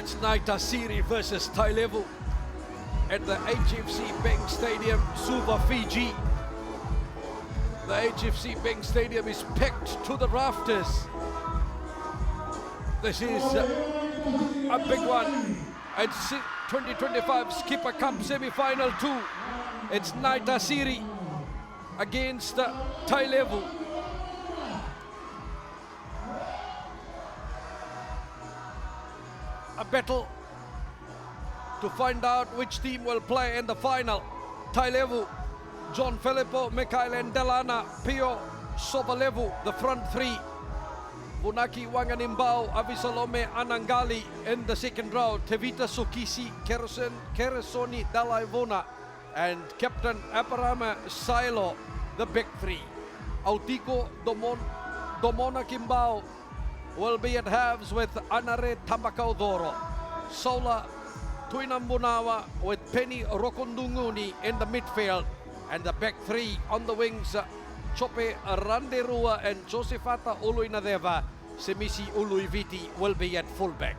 It's Naitasiri versus Tailevu at the HFC Bank Stadium, Suva, Fiji. The HFC Bank Stadium is packed to the rafters. This is a big one. It's 2025 Skipper Cup semi-final 2. It's Naitasiri against Tailevu. A battle to find out which team will play in the final. Tailevu, John Filippo, Mikhail Delana, Pio Sovalevu, the front three. Bunaki Wanganimbao, Avisalome Anangali in the second row. Tevita Sukisi, Keresoni Dalaivona, and Captain Aparama Silo, the big three. Autiko Domona Kimbao will be at halves with Anare Tambakaudoro. Sola Tuinambunawa with Penny Rokondunguni in the midfield. And the back three on the wings, Chope Randerua and Josefata Uluinadeva. Semisi Uluiviti will be at fullback.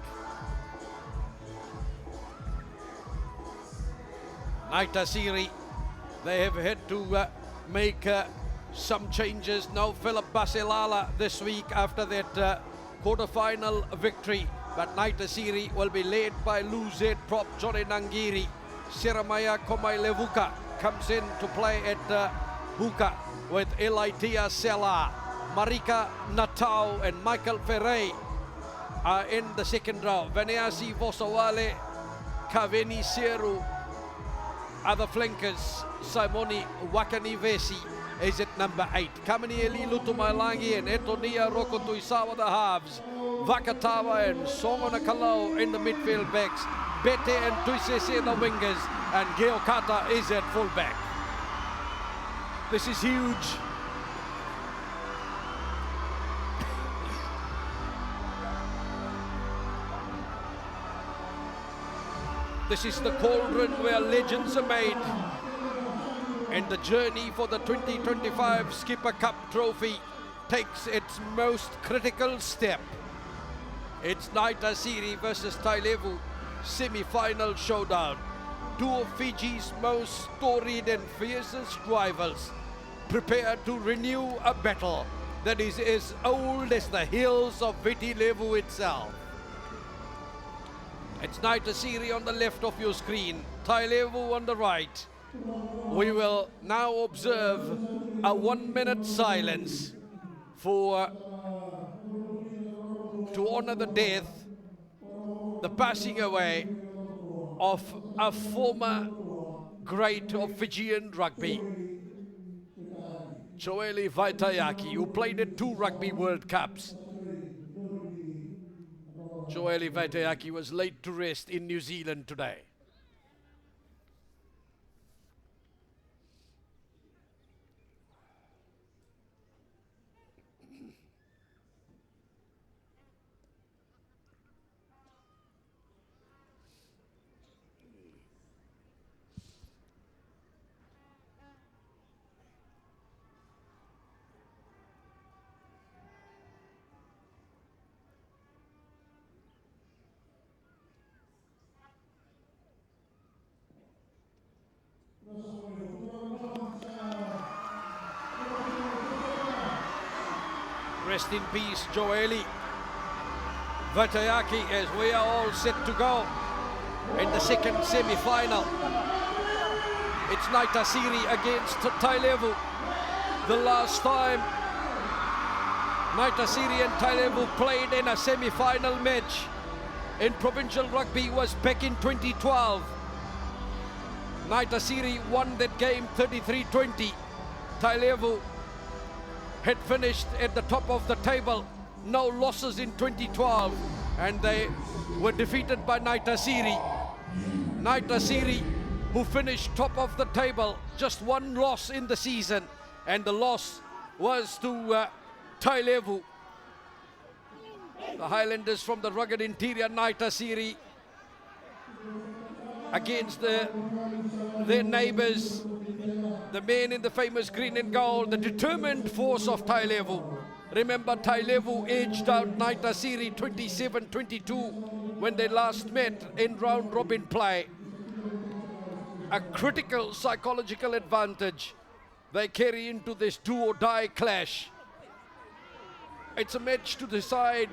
Naitasiri, they have had to make some changes. No Philip Baselala this week after that quarter-final victory. But Naitasiri will be led by Luzet prop Johnny Nangiri. Siramaya Komailevuka comes in to play at Huka with Elaitia Sela. Marika Natau and Michael Ferrey are in the second row. Vaneasi Vosawale, Kaveni Seru are the flankers. Simoni Wakanivesi is at number 8. Kamani Eli Lutumailangi and Etonia Rokotuisawa the halves. Vakatawa and Songona Kalau in the midfield backs. Bete and Tuisese the wingers. And Geokata is at fullback. This is huge. This is the cauldron where legends are made. And the journey for the 2025 Skipper Cup trophy takes its most critical step. It's Naitasiri versus Tailevu semi-final showdown. Two of Fiji's most storied and fiercest rivals prepare to renew a battle that is as old as the hills of Viti Levu itself. It's Naitasiri on the left of your screen, Tailevu on the right. We will now observe a 1-minute silence to honor the death, the passing away of a former great of Fijian rugby, Joeli Vaitayaki, who played at 2 Rugby World Cups. Joeli Vaitayaki was laid to rest in New Zealand today. Rest in peace, Joeli Vaitayaki, as we are all set to go in the second semi-final. It's Naitasiri against Tailevu. The last time Naitasiri and Tailevu played in a semi-final match in provincial rugby was back in 2012. Naitasiri won that game 33-20. Tailevu had finished at the top of the table, no losses in 2012, and they were defeated by Naitasiri. Naitasiri, who finished top of the table, just 1 loss in the season, and the loss was to Tailevu. The Highlanders from the rugged interior, Naitasiri, against their neighbours, the men in the famous green and gold, the determined force of Tailevu. Remember, Tailevu edged out Naitasiri 27-22 when they last met in round robin play. A critical psychological advantage they carry into this do or die clash. It's a match to decide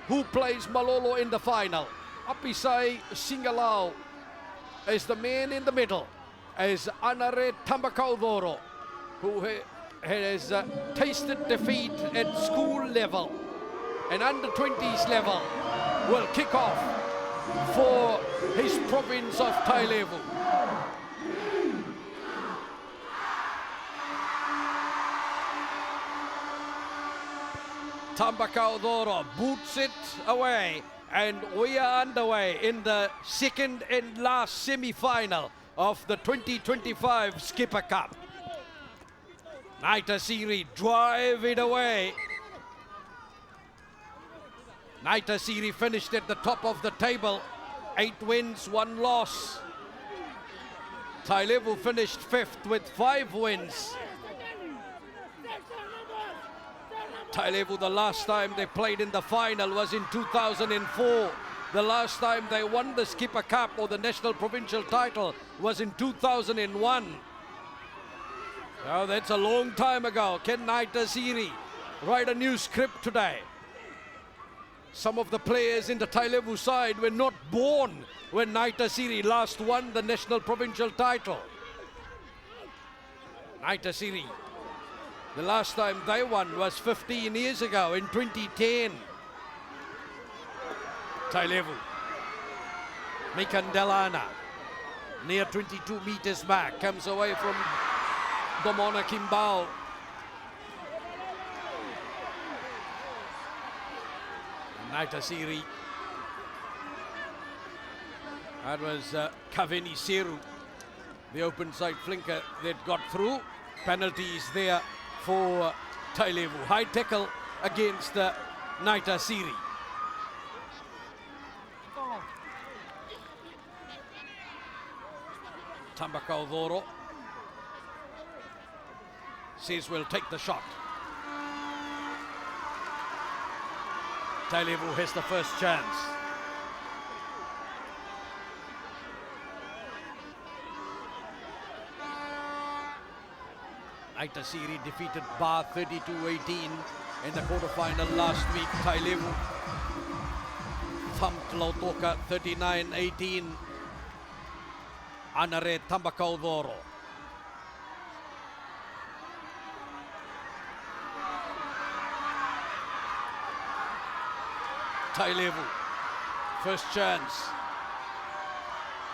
who plays Malolo in the final. Apisai Singalau is the man in the middle, as Anare Tambakaudoro, who has tasted defeat at school level and under 20s level, will kick off for his province of Tailevu. Tambakaudoro boots it away, and we are underway in the second and last semi-final of the 2025 Skipper Cup. Naitasiri drive it away. Naitasiri finished at the top of the table, 8 wins, 1 loss. Tailevu finished 5th with 5 wins. Tailevu, the last time they played in the final was in 2004. The last time they won the Skipper Cup or the national provincial title was in 2001. Oh, that's a long time ago. Can Naitasiri write a new script today? Some of the players in the Tailevu side were not born when Naitasiri last won the national provincial title. Naitasiri, the last time they won was 15 years ago in 2010. Tailevu. Mikandelana, near 22 meters back, comes away from Domona Kimbao. Naitasiri. That was Kaveni Seru, the open side flinker that got through. Penalties there for Tailevu. High tackle against Naitasiri. Tambakaudoro says we'll take the shot. Tailevu has the first chance. Naitasiri defeated Bar 32-18 in the quarterfinal last week. Tailevu thumped Lautoka 39-18. Anare Tambakaudoro. Tailevu, first chance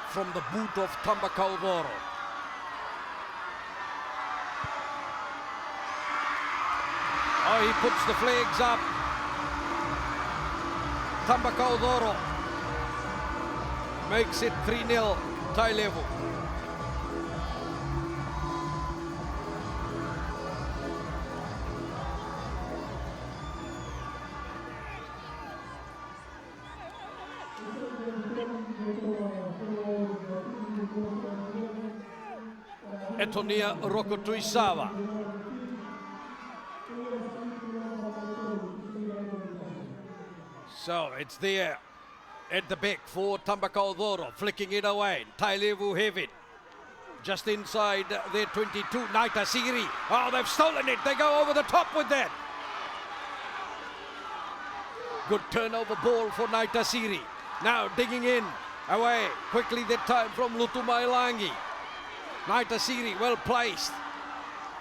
from the boot of Tambakaudoro. Oh, he puts the flags up. Tambakaudoro makes it 3-0 Tailevu. Etonia Rokotuisawa. So it's there at the back for Tambakaudoro, flicking it away. Tailevu have it. Just inside their 22, Naitasiri. Oh, they've stolen it. They go over the top with that. Good turnover ball for Naitasiri. Now digging in, away, quickly that time from Lutumailangi. Naitasiri well placed,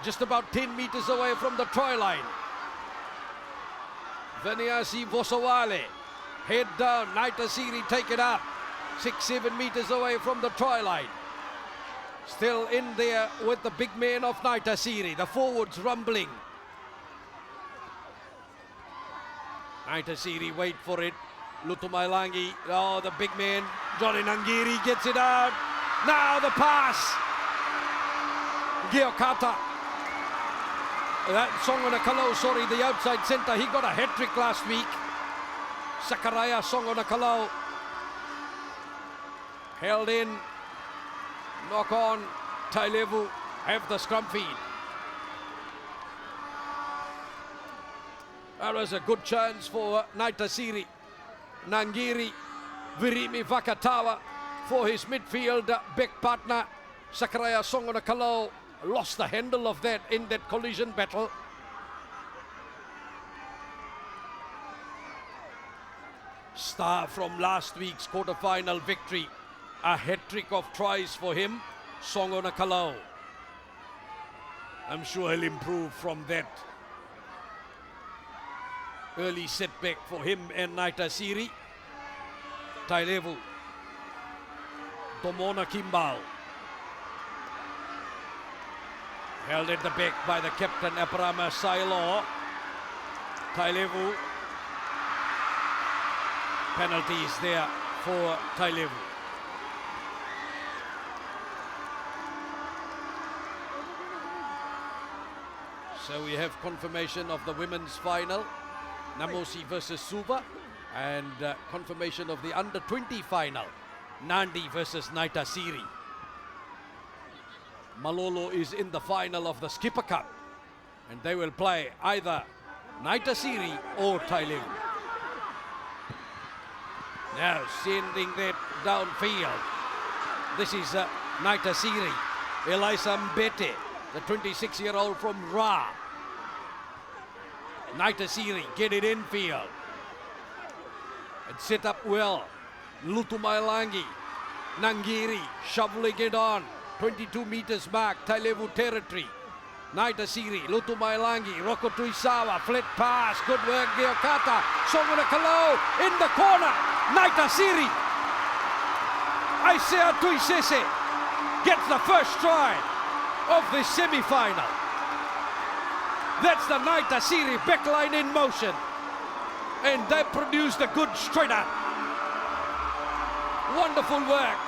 just about 10 meters away from the try line. Veniasi Vosawale, head down, Naitasiri take it up, 6-7 meters away from the try line. Still in there with the big man of Naitasiri, the forwards rumbling. Naitasiri wait for it, Lutumailangi, oh the big man, Johnny Nangiri gets it out. Now the pass. Giokata. That Songonakalo, sorry, the outside centre, he got a hat-trick last week. Sakaraya Songonakalo. Held in. Knock on. Tailevu have the scrum feed. That was a good chance for Naitasiri. Nangiri Virimi Vakatawa for his midfield back partner. Sakaraya Songonakalo lost the handle of that in that collision battle. Star from last week's quarter-final victory. A hat-trick of tries for him, Songonakalo. I'm sure he'll improve from that. Early setback for him and Naitasiri. Tailevu. Domona Kimbal. Held at the back by the captain Aprama Sailo. Tailevu. Penalties there for Tailevu. So we have confirmation of the women's final, Namosi versus Suva, and confirmation of the under-20 final, Nandi versus Naitasiri. Malolo is in the final of the Skipper Cup, and they will play either Naitasiri or Tailevu. Now sending that downfield. This is Naitasiri, Elisa Mbete, the 26-year-old from Ra. Naitasiri get it infield. And set up well. Lutumailangi, Nangiri shoveling it on. 22 meters mark, Tailevu territory. Naitasiri, Lutumailangi, Roko Tuisawa, flat pass, good work, Geokata, Songonakalo in the corner. Naitasiri, Isaiah Tuisese gets the first try of the semi-final. That's the Naitasiri backline in motion. And they produced a good straighter. Wonderful work.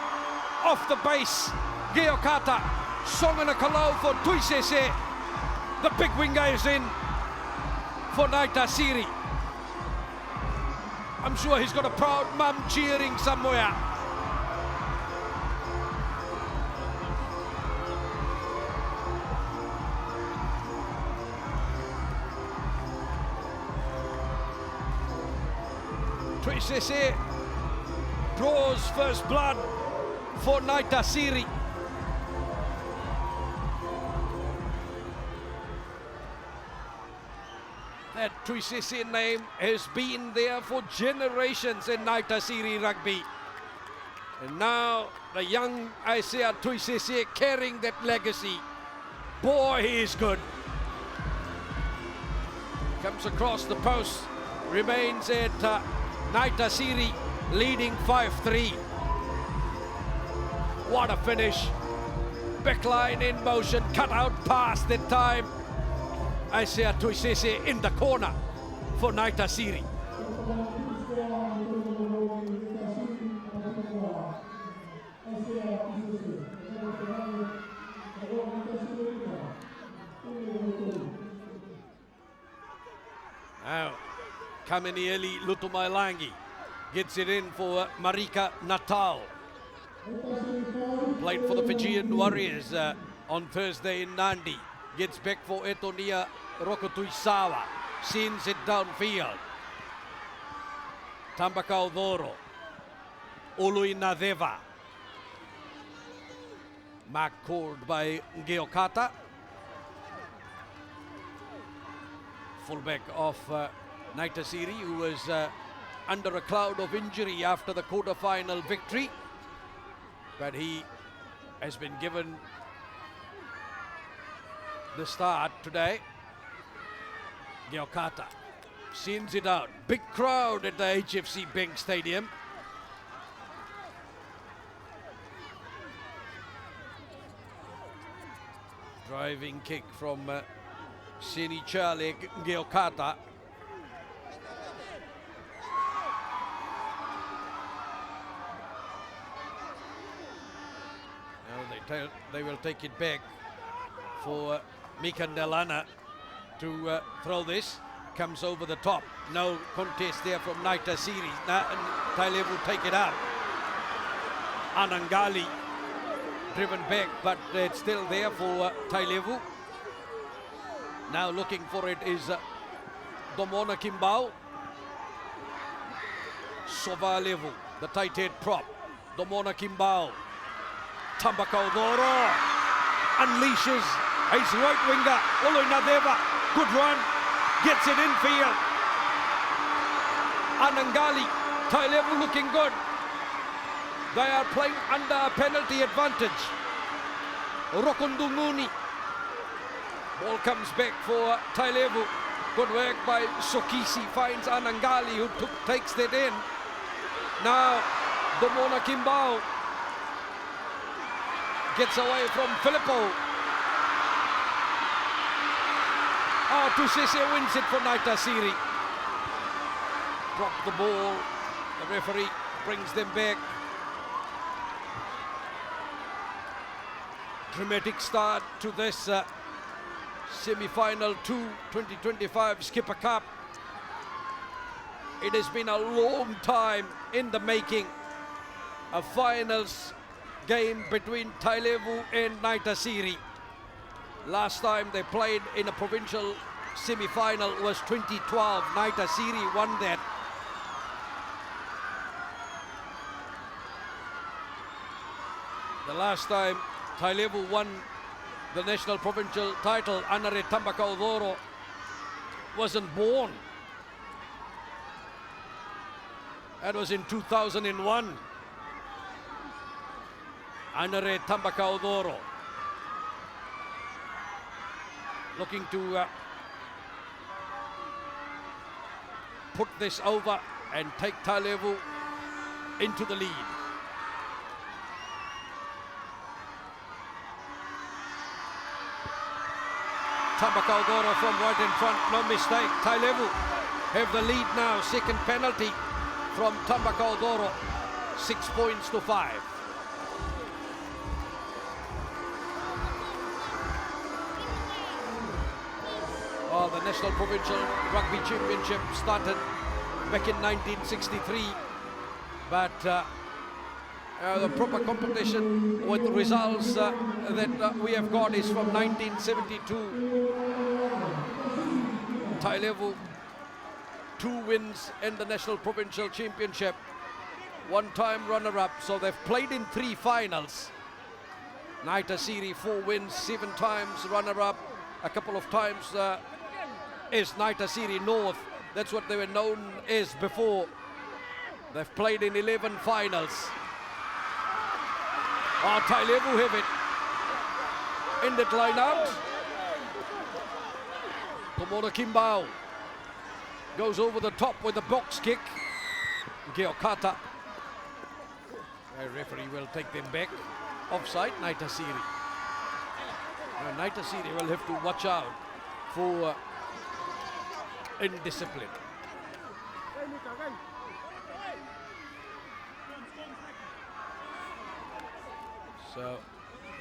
Off the base, Geokata, Songonakalo for Tuisese. The big winger is in for Naitasiri. I'm sure he's got a proud mum cheering somewhere. Tuisese draws first blood for Naitasiri. That Tuisese name has been there for generations in Naitasiri rugby. And now the young Isaiah Tuisese carrying that legacy. Boy, he is good. Comes across the post, remains at Naitasiri leading 5-3. What a finish. Backline in motion, cut out pass that time. Isaiah Tuisese in the corner for Naitasiri. Now, Kamenieli Lutumailangi gets it in for Marika Natal. Played for the Fijian Warriors on Thursday in Nandi. Gets back for Etonia Rokotuisawa. Sends it downfield. Tambakau Doro. Ului Nadeva. Mark called by Geokata. Fullback of Naitasiri, who was under a cloud of injury after the quarter-final victory. But he has been given the start today. Geokata sends it out. Big crowd at the HFC Bank Stadium. Driving kick from Sini Charlie Geokata. Now they will take it back for Mika Nelana to throw this. Comes over the top. No contest there from Naitasiri. Tailevu will take it out. Anangali driven back, but it's still there for Tailevu. Now looking for it is Domona Kimbal. Tailevu, the tight head prop. Domona Kimbao. Tambakaudoro unleashes his right winger. Oloinadeva, good run. Gets it infield. Anangali, Tailevu looking good. They are playing under a penalty advantage. Rokundumuni. Ball comes back for Tailevu. Good work by Sokisi, finds Anangali who takes that in. Now Domona Kimbao gets away from Filippo. Oh, Tusese wins it for Naitasiri. Drop the ball. The referee brings them back. Dramatic start to this semi-final 2 2025 Skipper Cup. It has been a long time in the making. A finals game between Tailevu and Naitasiri. Last time they played in a provincial semi-final was 2012. Naitasiri won that. The last time Tailevu won the national provincial title, Anare Tambakaudoro wasn't born. That was in 2001. Anare Tambakaudoro looking to put this over and take Tailevu into the lead. Tambakaudoro from right in front, no mistake. Tailevu have the lead now. Second penalty from Tambakaudoro, 6 points to 5. Oh, the National Provincial Rugby Championship started back in 1963, but the proper competition with the results that we have got is from 1972. Tailevu, 2 wins in the National Provincial Championship, 1-time runner-up, so they've played in 3 finals. Naitasiri, 4 wins, 7 times runner-up, a couple of times is Naitasiri North. That's what they were known as before. They've played in 11 finals. Oh, Tailevu have it. In that line out. Domona Kimbao goes over the top with a box kick. Geokata. The referee will take them back. Offside, Naitasiri. Now, Naitasiri will have to watch out for indiscipline. So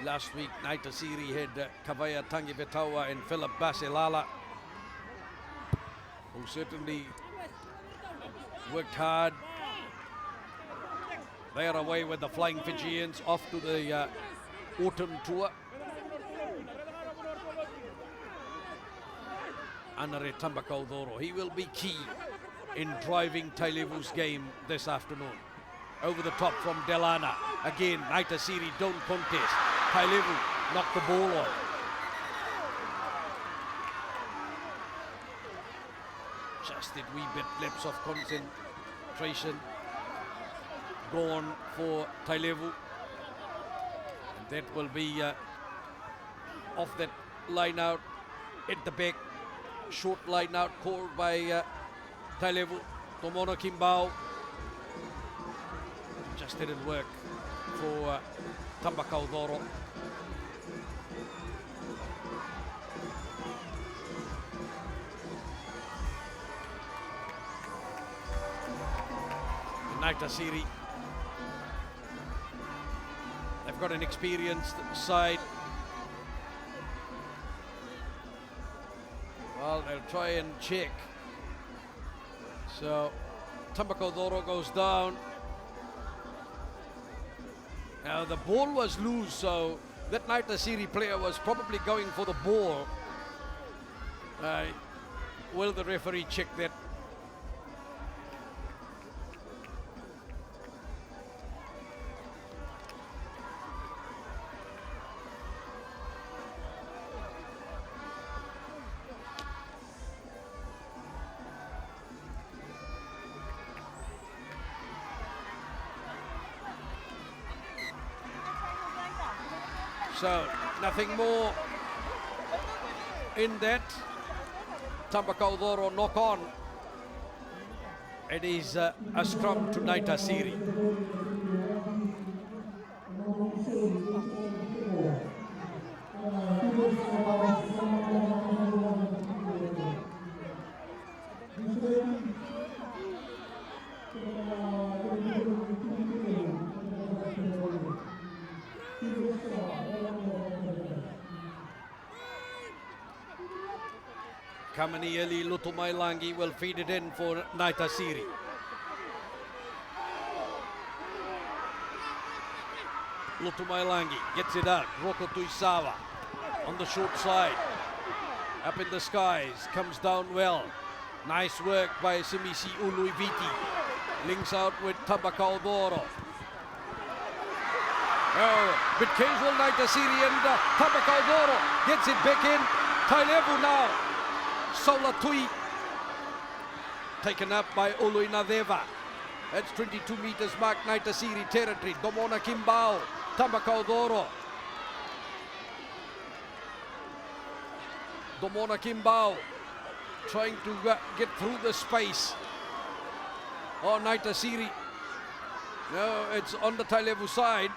last week Naitasiri had Kavaya Tangivetawa and Philip Basilala, who certainly worked hard. They are away with the Flying Fijians off to the autumn tour. Anare Tambakaudoro, he will be key in driving Tailevu's game this afternoon. Over the top from Delana. Again, Naitasiri don't contest. Tailevu knock the ball on. Just a wee bit lapse of concentration gone for Tailevu. And that will be off that line out at the back. Short line out called by Tailevu. Domona Kimbao. Just didn't work for Tambakaudoro. Naitasiri, they've got an experienced side. Well, they'll try and check. So Tambakaudoro goes down. Now the ball was loose, so that Naitasiri player was probably going for the ball. Will the referee check that? So nothing more in that. Tambakaudoro knock on. It is a scrum to Naitasiri. Kamanieli Lutumailangi will feed it in for Naitasiri. Lutumailangi gets it out. Roko Tuisawa on the short side. Up in the skies, comes down well. Nice work by Simisi Uluiviti. Links out with Tambakaudoro. Oh, bit casual Naitasiri and Tambakaudoro gets it back in. Tailevu now. Saulatui taken up by Uluinadeva. That's 22 meters mark Naitasiri territory. Domona Kimbao, Tambakaudoro. Domona Kimbao trying to get through the space. Oh, Naitasiri. No, it's on the Tailevu side.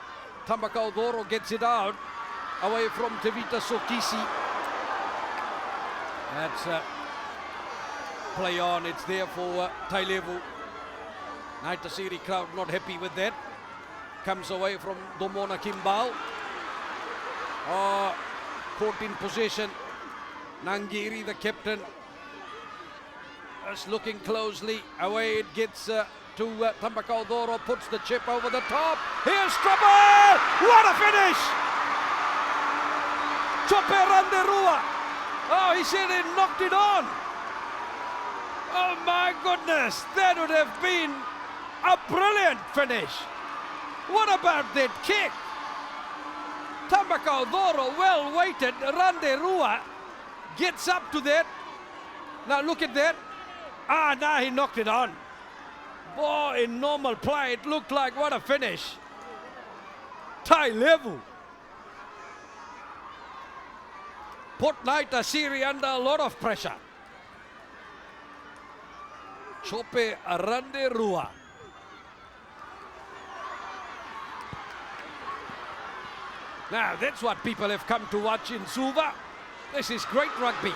Tambakaudoro gets it out away from Tevita Sokisi. That's play on. It's there for Tailevu. Naitasiri crowd not happy with that. Comes away from Domona Kimbao. Caught in possession. Nangiri, the captain, is looking closely. Away it gets to Tambakaudoro. Puts the chip over the top. Here's trouble! What a finish! Chope Randerua. Oh, he said he knocked it on. Oh my goodness, that would have been a brilliant finish. What about that kick? Tambakaudoro, well weighted. Randerua gets up to that. Now look at that. Now he knocked it on. Boy, in normal play, it looked like what a finish. Tailevu put Naitasiri under a lot of pressure. Chope Randerua. Now that's what people have come to watch in Suva. This is great rugby.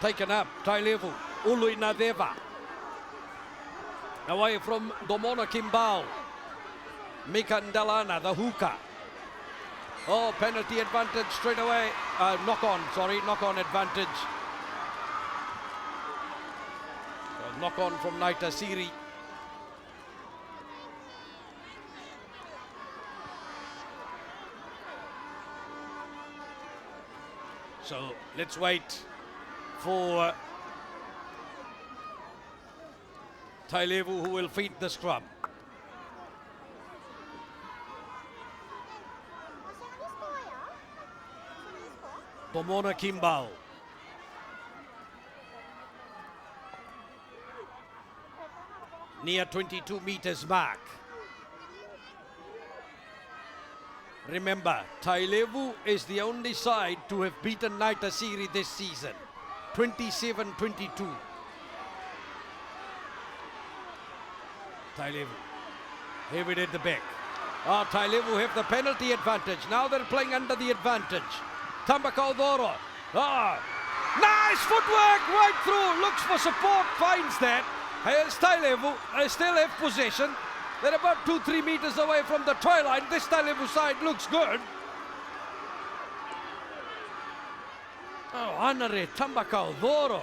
Taken up, Tailevu, Uluinadeva. Away from Domona Kimbao. Mika Ndalana, the hooker. Oh, penalty advantage straight away. Knock on advantage. Knock on from Naitasiri. So let's wait for Tailevu, who will feed the scrum. Domona Kimbao. Near 22 meters mark. Remember, Tailevu is the only side to have beaten Naitasiri this season. 27-22. Tailevu. Have it at the back. Tailevu have the penalty advantage. Now they're playing under the advantage. Tambakaudoro. Nice footwork right through. Looks for support. Finds that. Here's Tailevu. They still have possession. They're about 2-3 meters away from the try line. This Tailevu side looks good. Anare Tambakaudoro.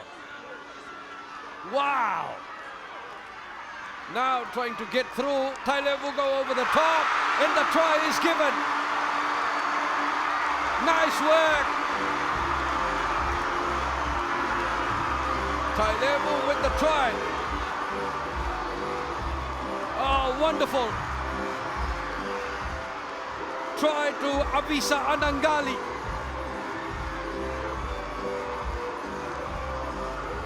Wow. Now trying to get through. Tailevu go over the top. And the try is given. Nice work. Tailevu with the try. Oh, wonderful. Try to Avisa Anangali.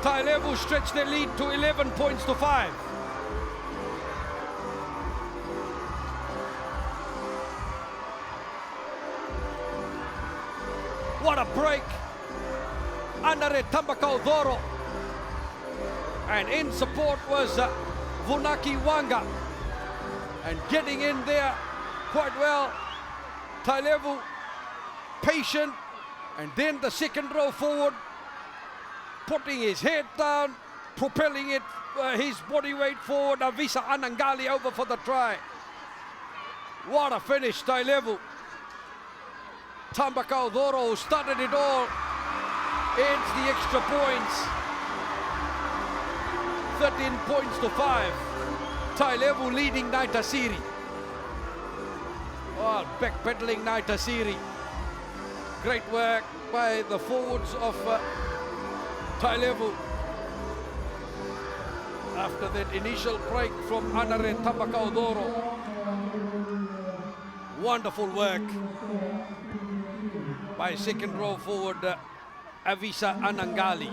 Tailevu stretched their lead to 11 points to 5. What a break. Anare Tambakaudoro. And in support was Vunaki Wanga. And getting in there quite well. Tailevu, patient. And then the second row forward, putting his head down, propelling it, his body weight forward. Avisa Anangali over for the try. What a finish, Tailevu. Tambakaudoro, who started it all, ends the extra points. 13 points to 5. Tailevu leading Naitasiri. Oh, backpedaling Naitasiri. Great work by the forwards of Tailevu. After that initial break from Anare Tambakaudoro. Wonderful work by second row forward Avisa Anangali.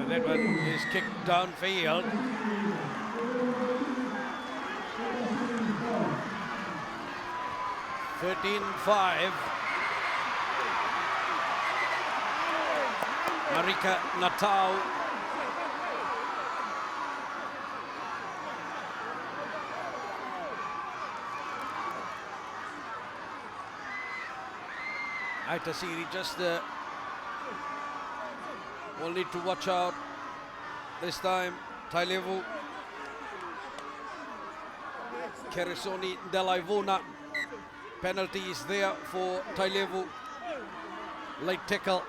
That one is kicked downfield. (13-5). Marika Natau. Naitasiri just will need to watch out this time. Tailevu. Keresoni Delaivuna. Penalty is there for Tailevu. Late tackle.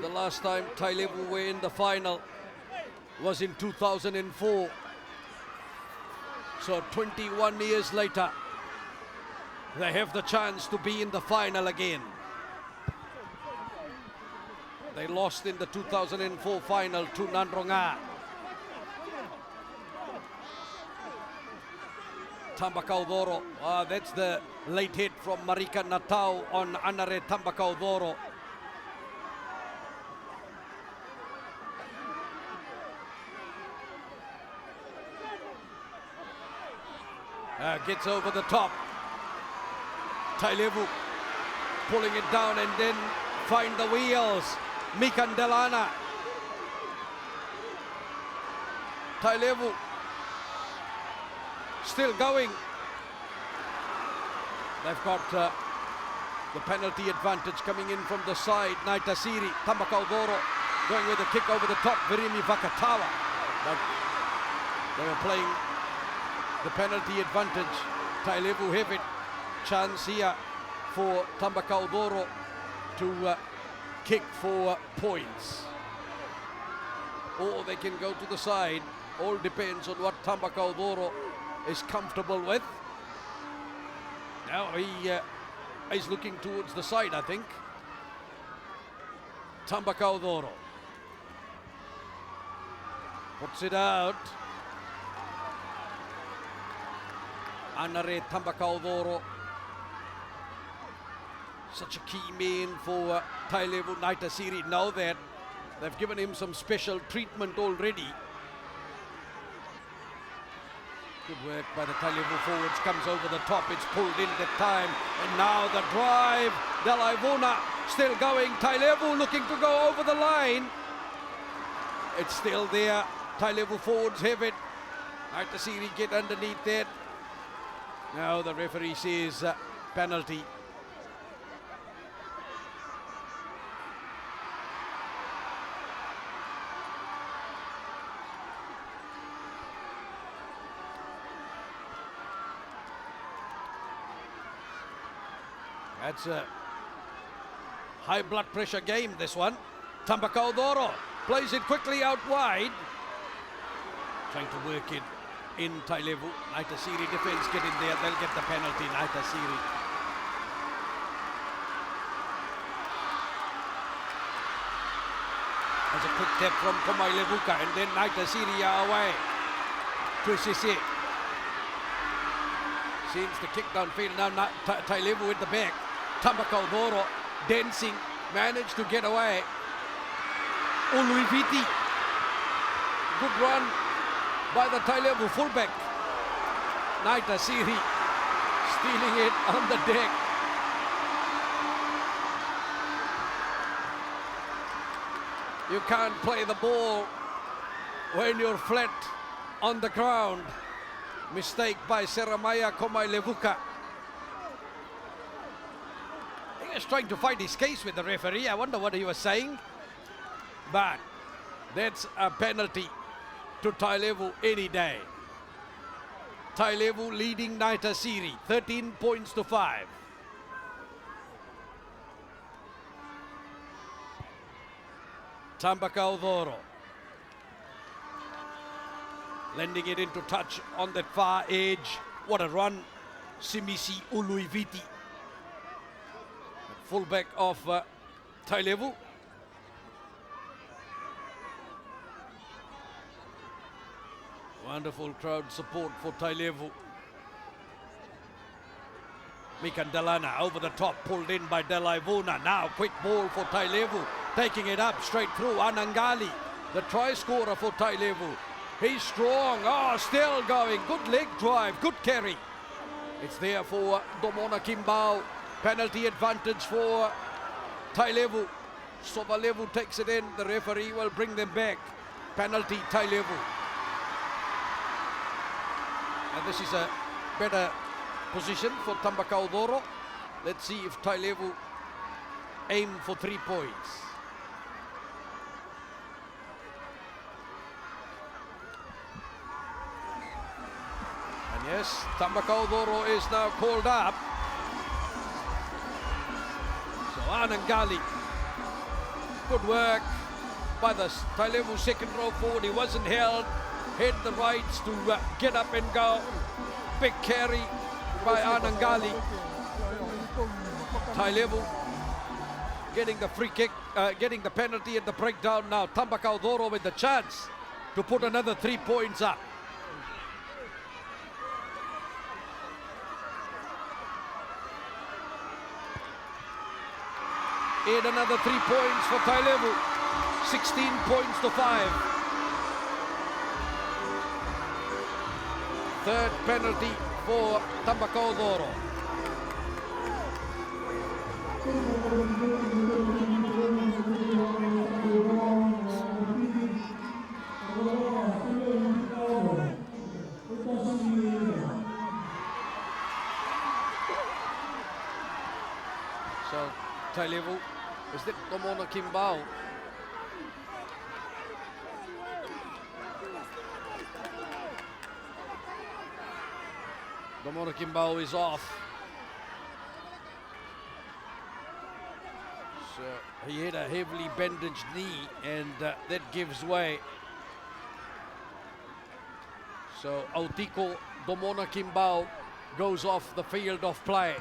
The last time Tailevu were in the final was in 2004. So 21 years later, they have the chance to be in the final again. They lost in the 2004 final to Nandronga. Tambakaudoro, that's the late hit from Marika Natau on Anare Tambakaudoro. Gets over the top. Tailevu pulling it down and then find the wheels. Mikandelana. Tailevu still going. They've got the penalty advantage coming in from the side. Naitasiri, Tambakaudoro going with a kick over the top. Virimi Vakatawa. But they were playing the penalty advantage. Tailevu have it. Chance here for Tambakaudoro to kick for points. Or they can go to the side. All depends on what Tambakaudoro is comfortable with. Now he is looking towards the side, I think. Tambakaudoro puts it out. Anare Tambakaudoro, such a key man for Tailevu. Naitasiri, now that they've given him some special treatment already. Good work by the Tailevu forwards, comes over the top, it's pulled in that time. And now the drive, Delaivuna still going. Tailevu looking to go over the line. It's still there. Tailevu forwards have it. Naitasiri get underneath that. Now the referee says penalty. That's a high blood pressure game, this one. Tambakaudoro plays it quickly out wide. Trying to work it in Tailevu. Naitasiri defense get in there, they'll get the penalty. Naitasiri. There's a quick tap from Komailevuka and then Naitasiri away to Sisi. Seems the kick downfield now. Tailevu with the back. Tambakaudoro dancing, managed to get away. Uluiviti, good run by the Tailevu fullback. Naitasiri stealing it on the deck. You can't play the ball when you're flat on the ground. Mistake by Seremaya Komailevuka. He was trying to fight his case with the referee. I wonder what he was saying. But that's a penalty to Tailevu any day. Tailevu leading Naitasiri 13 points to 5. Tambakaudoro lending it into touch on that far edge. What a run. Simisi Uluiviti, fullback of Tailevu. Wonderful crowd support for Tailevu. Mikandalana over the top, pulled in by Delaivuna. Now quick ball for Tailevu, taking it up straight through. Anangali, the try scorer for Tailevu. He's strong, still going. Good leg drive, good carry. It's there for Domona Kimbao. Penalty advantage for Tailevu. Sovalevu takes it in. The referee will bring them back. Penalty Tailevu. And this is a better position for Tambakaudoro. Let's see if Tailevu aim for 3 points. And yes, Tambakaudoro is now called up. So Anangali, good work by the Tailevu second row forward. He wasn't held. Had the rights to get up and go. Big carry by Anangali. Tailevu getting the free kick, getting the penalty at the breakdown now. Tambakaudoro with the chance to put another 3 points up. And another 3 points for Tailevu. 16 points to 5. Third penalty for Tambakaudoro. So Tailevu, is that Domona Kimbao? Domona Kimbao is off. So he had a heavily bandaged knee and that gives way. So Autiko Domona Kimbao goes off the field of play.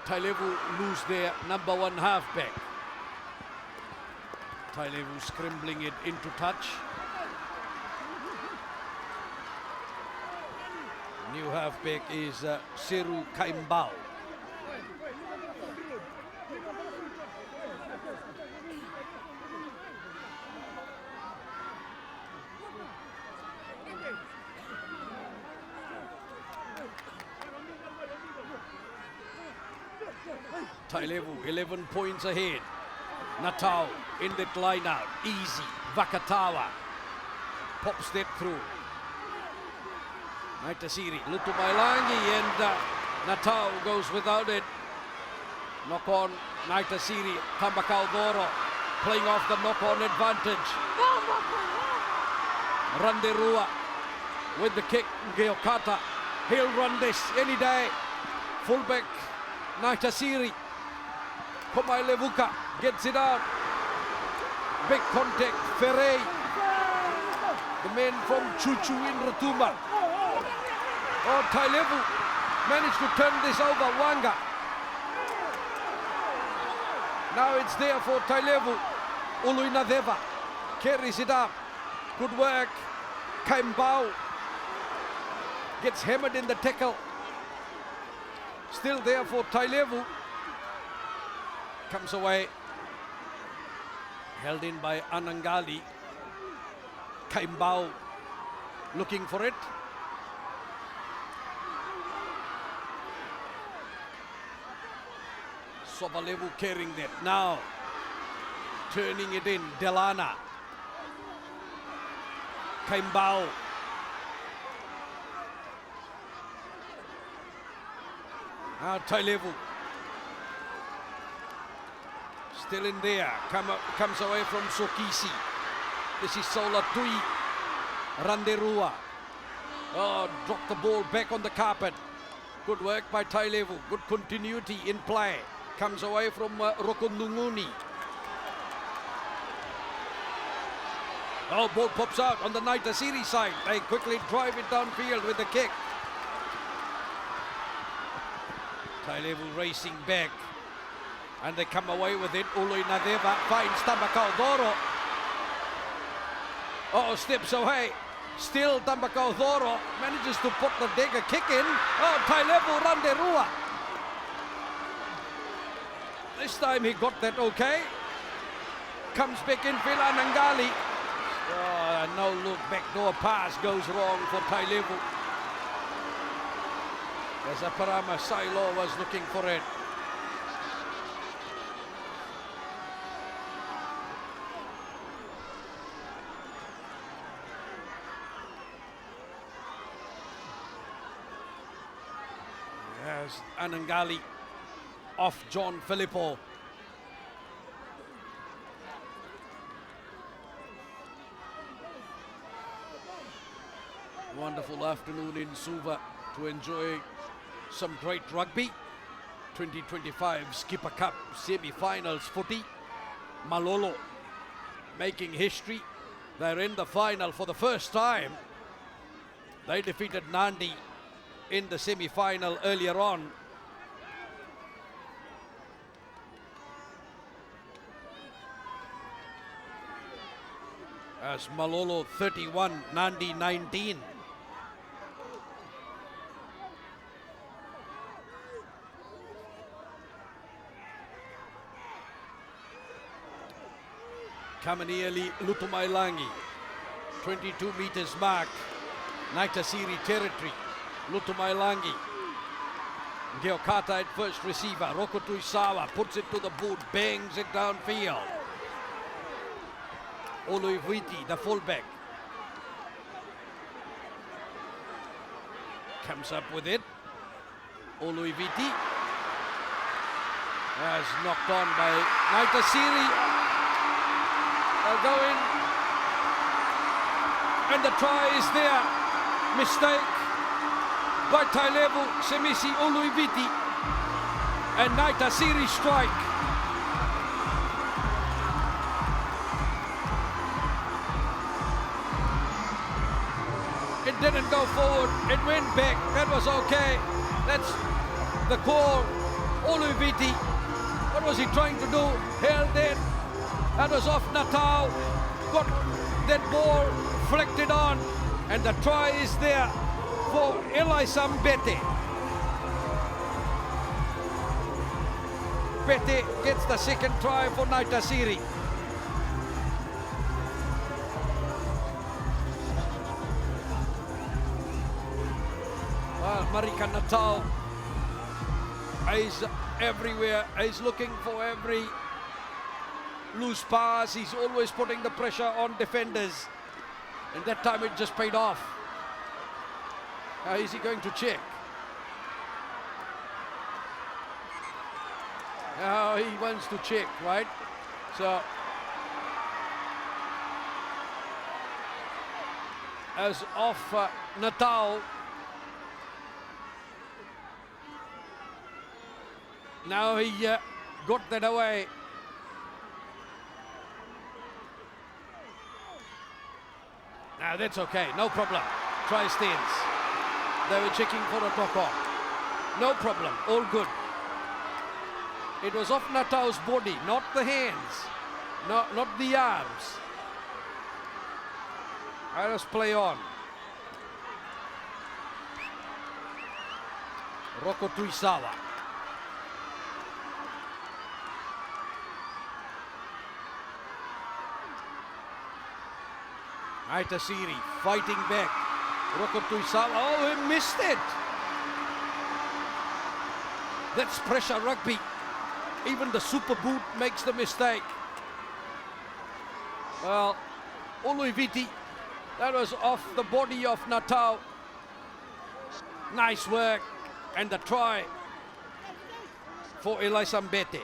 Tailevu lose their number 1 halfback. Tailevu scribbling it into touch. New halfback is Seru Kaimbao. Tailevu 11 points ahead. Natau in that line out. Easy. Vakatawa pops that through. Naitasiri, Lutumailangi, and Natau goes without it. Knock on Naitasiri, Tambakaudoro playing off the knock-on advantage. Randerua with the kick, Geokata. He'll run this any day. Fullback Naitasiri. Komailevuka gets it out. Big contact, Ferrey. The men from Chuchu in Rotuma. Oh, Tailevu managed to turn this over. Wanga. Now it's there for Tailevu. Uluinadeva carries it up. Good work. Kaimbao gets hammered in the tackle. Still there for Tailevu. comes away. Held in by Anangali. Kaimbao looking for it. Tailevu carrying that. Now turning it in. Delana. Kaimbao. Now Tailevu. Still in there. Comes away from Sokisi. This is Sola Tui. Randerua. Oh, dropped the ball back on the carpet. Good work by Tailevu. Good continuity in play. Comes away from Rokondunguni. Oh, ball pops out on the Naitasiri side. They quickly drive it downfield with the kick. Tailevu racing back. And they come away with it. Ului Nadeva finds Tambakau Doro. Oh, steps away. Still Tambakau Doro manages to put the dagger kick in. Oh, Tailevu Randerua. This time he got that okay. Comes back in Anangali. Oh, no look, backdoor pass goes wrong for Tailevu. As Aparama Sailo was looking for it. Yes, Anangali off John Filippo. Wonderful afternoon in Suva to enjoy some great rugby. 2025 Skipper Cup semi-finals footy. Malolo making history. They're in the final for the first time. They defeated Nandi in the semi-final earlier on. As Malolo 31, Nandi 19. Kamanieli Lutumailangi, 22 meters mark, Naitasiri territory. Lutumailangi, Geokata at first receiver, Rokotuisawa puts it to the boot, bangs it downfield. Oluiviti, the fullback, comes up with it. Oluiviti as knocked on by Naitasiri. They'll go in, and the try is there. Mistake by Tailevu, Semisi Oluiviti, and Naitasiri strike. It didn't go forward, it went back, that was okay. That's the call. Oluiviti, what was he trying to do? Held it. That was off Natal, got that ball flicked it on, and the try is there for Elisam Bete. Bete gets the second try for Naitasiri. Well, Marika Natal is everywhere, he's looking for every loose pass, he's always putting the pressure on defenders, and that time it just paid off. How is he going to check? Now he wants to check, right? So as off Natal, now he got that away. Now that's okay, no problem. Try stands. They were checking for a knock-on. No problem, all good. It was off Natal's body, not the hands, not the arms. Let us play on. Roko Tuisawa. Naitasiri fighting back. Rokotuisawa, oh, he missed it. That's pressure rugby. Even the super boot makes the mistake. Well, Uluiviti, that was off the body of Natau. Nice work, and the try for Elisambete.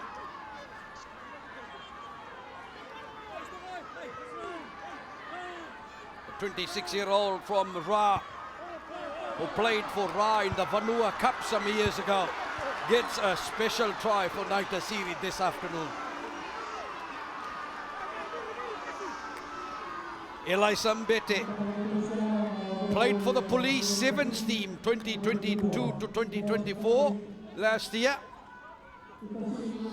The 26-year-old from Ra, who played for Ra in the Vanua Cup some years ago, gets a special try for Naitasiri this afternoon. Elisambete played for the Police Sevens team 2022 to 2024 last year.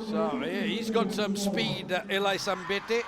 So yeah, he's got some speed, Elisambete.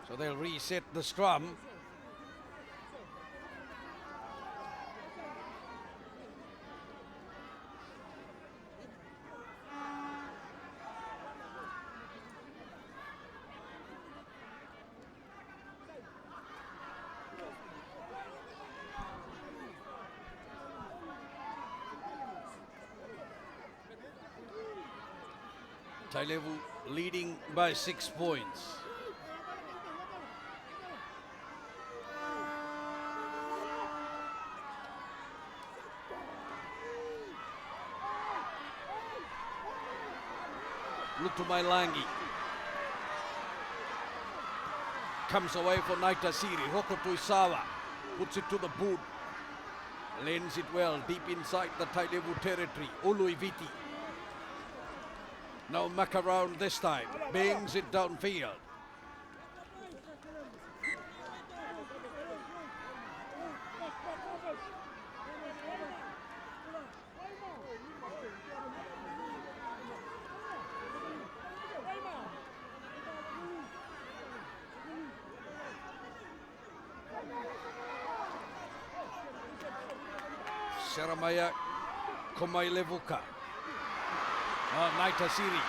So they'll reset the scrum. Tailevu leading by 6 points. Lutumailangi comes away for Naitasiri. Rokotuisawa puts it to the boot, lanes it well deep inside the Tailevu territory. Uluiviti, no muck around this time, bangs it downfield. Saramaya Komailevuka. Naitasiri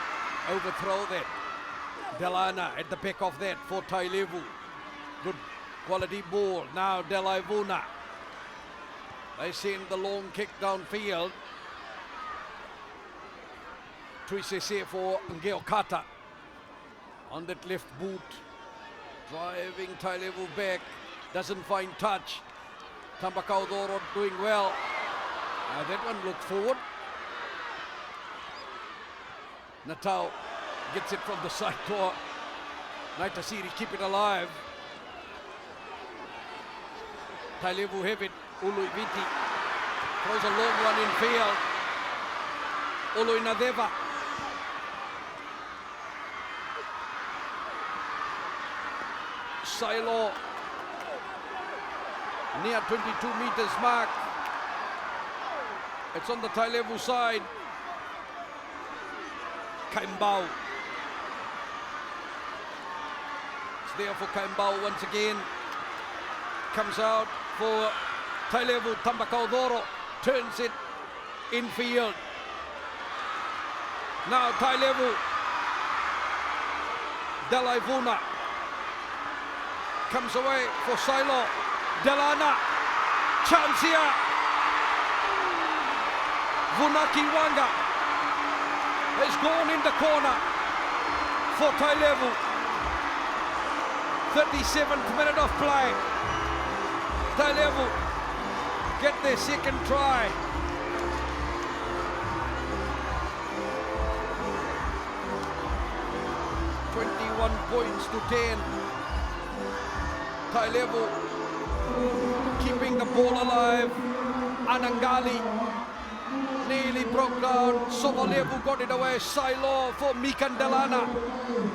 overthrow that. Delana at the back of that for Tailevu. Good quality ball. Now Delaivuna. They send the long kick downfield. Tuisese for Ngeokata on that left boot. Driving Tailevu back. Doesn't find touch. Tambakaudoro doing well. That one looked forward. Natau gets it from the side door. Naitasiri keep it alive. Tailevu have it. Uluiviti throws a long one in field. Uluinadeva. Silo near 22 meters mark. It's on the Tailevu side. Kaimbau. It's there for Kaimbau once again. Comes out for Tailevu. Tambakaudoro turns it infield. Now Tailevu. Delaivuna comes away for Silo. Delana. Chance here. Vunaki Wanga has gone in the corner for Tailevu. 37th minute of play. Tailevu get their second try. £21 points to 10. Tailevu keeping the ball alive. Anangali nearly broke down. Sovolevu got it away. Silo for Mikandelana.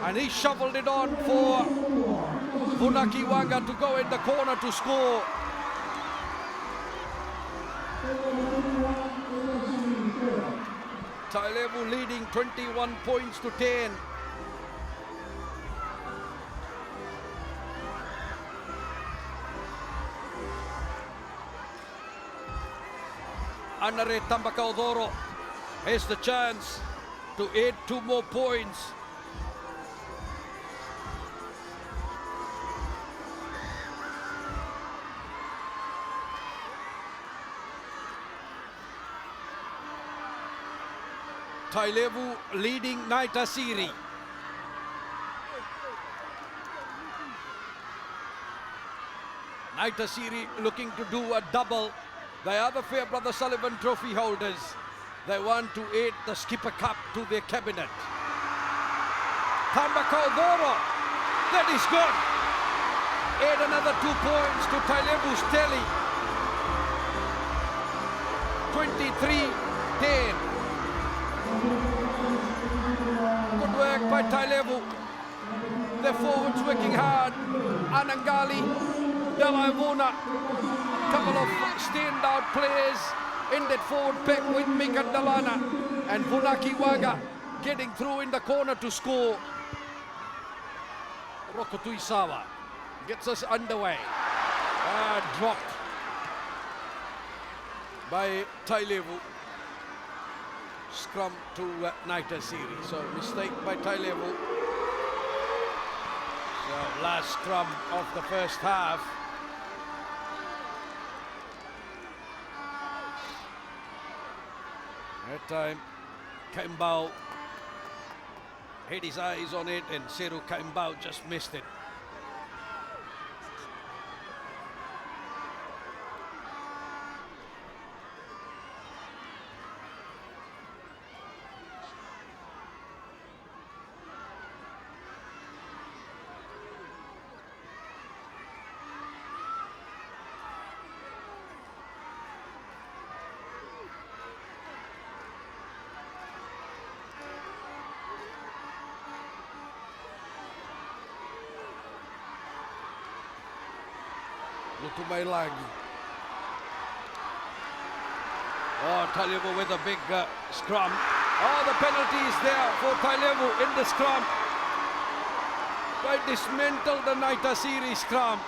And he shoveled it on for Vunakiwanga to go in the corner to score. Tailevu leading 21 points to 10. Anare Tambakaudoro has the chance to add 2 more points. Tailevu leading Naitasiri. Naitasiri looking to do a double. They are the Fairbrother Sullivan Trophy holders. They want to add the Skipper Cup to their cabinet. Tambakaudoro, that is good. Add another 2 points to Tailevu's tally. 23-10. Good work by Tailevu. The forwards working hard. Anangali, Delaivuna, couple of standout players in that forward pack with Mikandelana and Vunakiwanga getting through in the corner to score. Rokotuisawa gets us underway. Dropped by Tailevu. Scrum to Naitasiri. So mistake by Tailevu. So last scrum of the first half. That time Kaimbao had his eyes on it and Seru Kaimbao just missed it. Lutumailangi. Oh, Tailevu with a big scrum. Oh, the penalty is there for Tailevu in the scrum. They dismantled the Naitasiri scrum.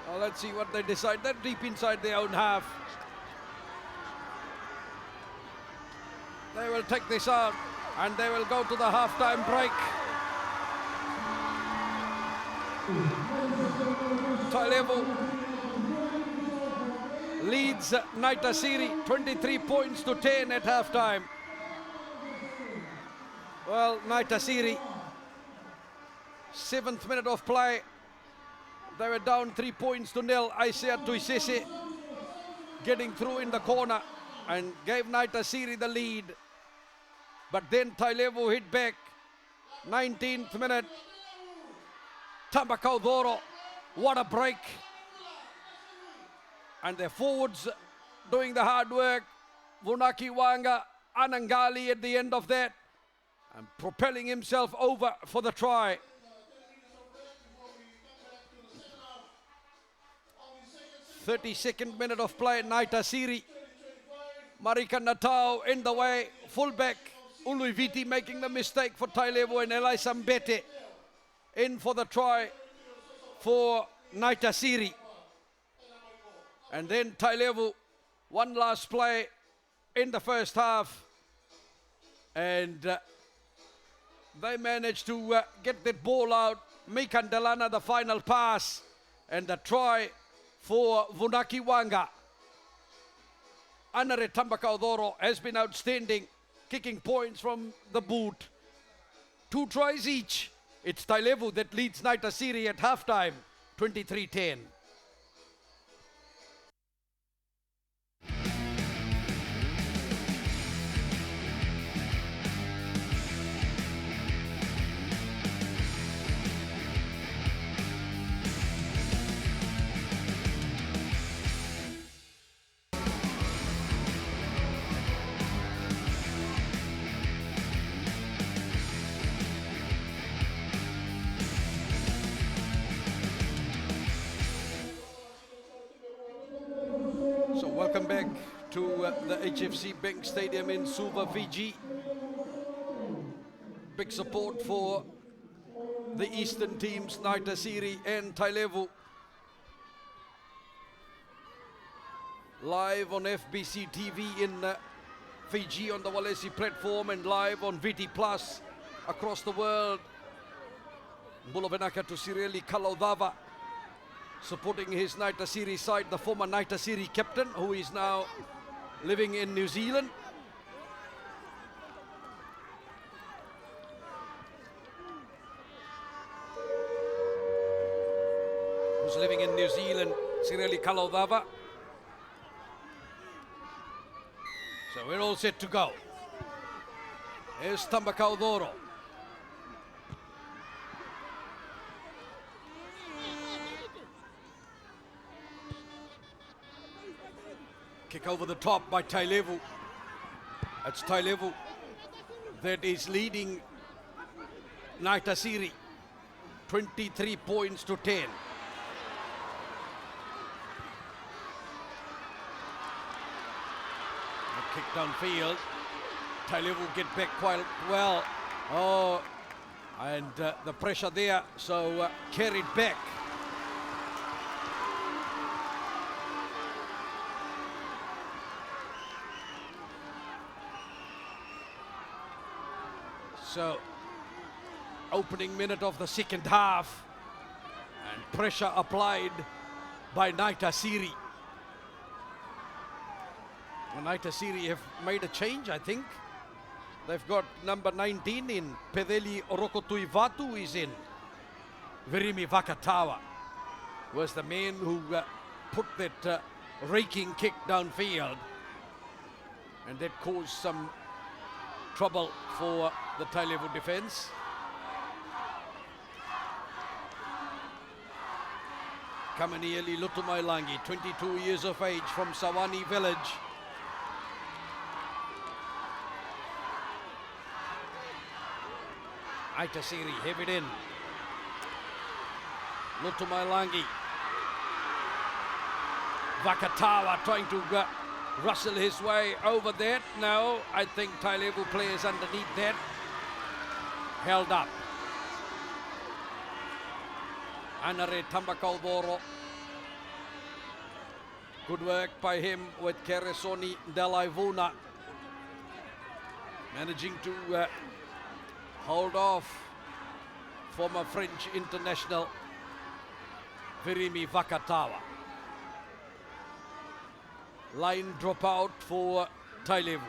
Well, let's see what they decide. They're deep inside their own half. They will take this out. And they will go to the half-time break. Tailevu leads Naitasiri 23 points to 10 at half-time. Well, Naitasiri, 7th minute of play. They were down 3 points to 0. Isaiah Tuisese getting through in the corner and gave Naitasiri the lead. But then Tailevu hit back. 19th minute. Tambakaudoro, what a break. And their forwards doing the hard work. Vunakiwanga, Anangali at the end of that. And propelling himself over for the try. "32nd minute of play, Naitasiri. Marika Natau in the way, fullback. Uluiviti making the mistake for Tailevu and Elisa Mbete in for the try for Naitasiri. And then Tailevu, one last play in the first half. And they managed to get that ball out. Mikandelana, the final pass. And the try for Vunakiwanga. Anare Tambakaudoro has been outstanding, kicking points from the boot. 2 tries each. It's Tailevu that leads Naitasiri at halftime, 23-10. Welcome back to the HFC Bank Stadium in Suva, Fiji. Big support for the eastern teams, Naitasiri and Tailevu. Live on FBC TV in Fiji on the Walesi platform and live on VT Plus across the world. Bulavenaka to Sireli Kalaudava supporting his Naitasiri side, the former Naitasiri captain who is now living in New Zealand. Who's living in New Zealand, Sireli Kalaudava. So we're all set to go. Here's Tambakaudoro. Kick over the top by Tailevu. That's Tailevu that is leading Naitasiri 23 points to 10. Kick downfield. Tailevu get back quite well. Oh, and the pressure there, so carried back. So, opening minute of the second half, and pressure applied by Naitasiri. Naitasiri have made a change, I think. They've got number 19 in, Pedeli Orokotuivatu is in. Virimi Vakatawa was the man who put that raking kick downfield, and that caused some trouble for the Tailevu defense. Kamanieli Lutumailangi, 22 years of age, from Sawani village. Naitasiri have it in. Lutumailangi. Vakatawa trying to rustle his way over that. No, I think Tailevu players underneath that. Held up. Anare Tambakaudoro. Good work by him with Keresoni Delaivuna. Managing to hold off former French international Virimi Vakatawa. Line drop out for Tailevu.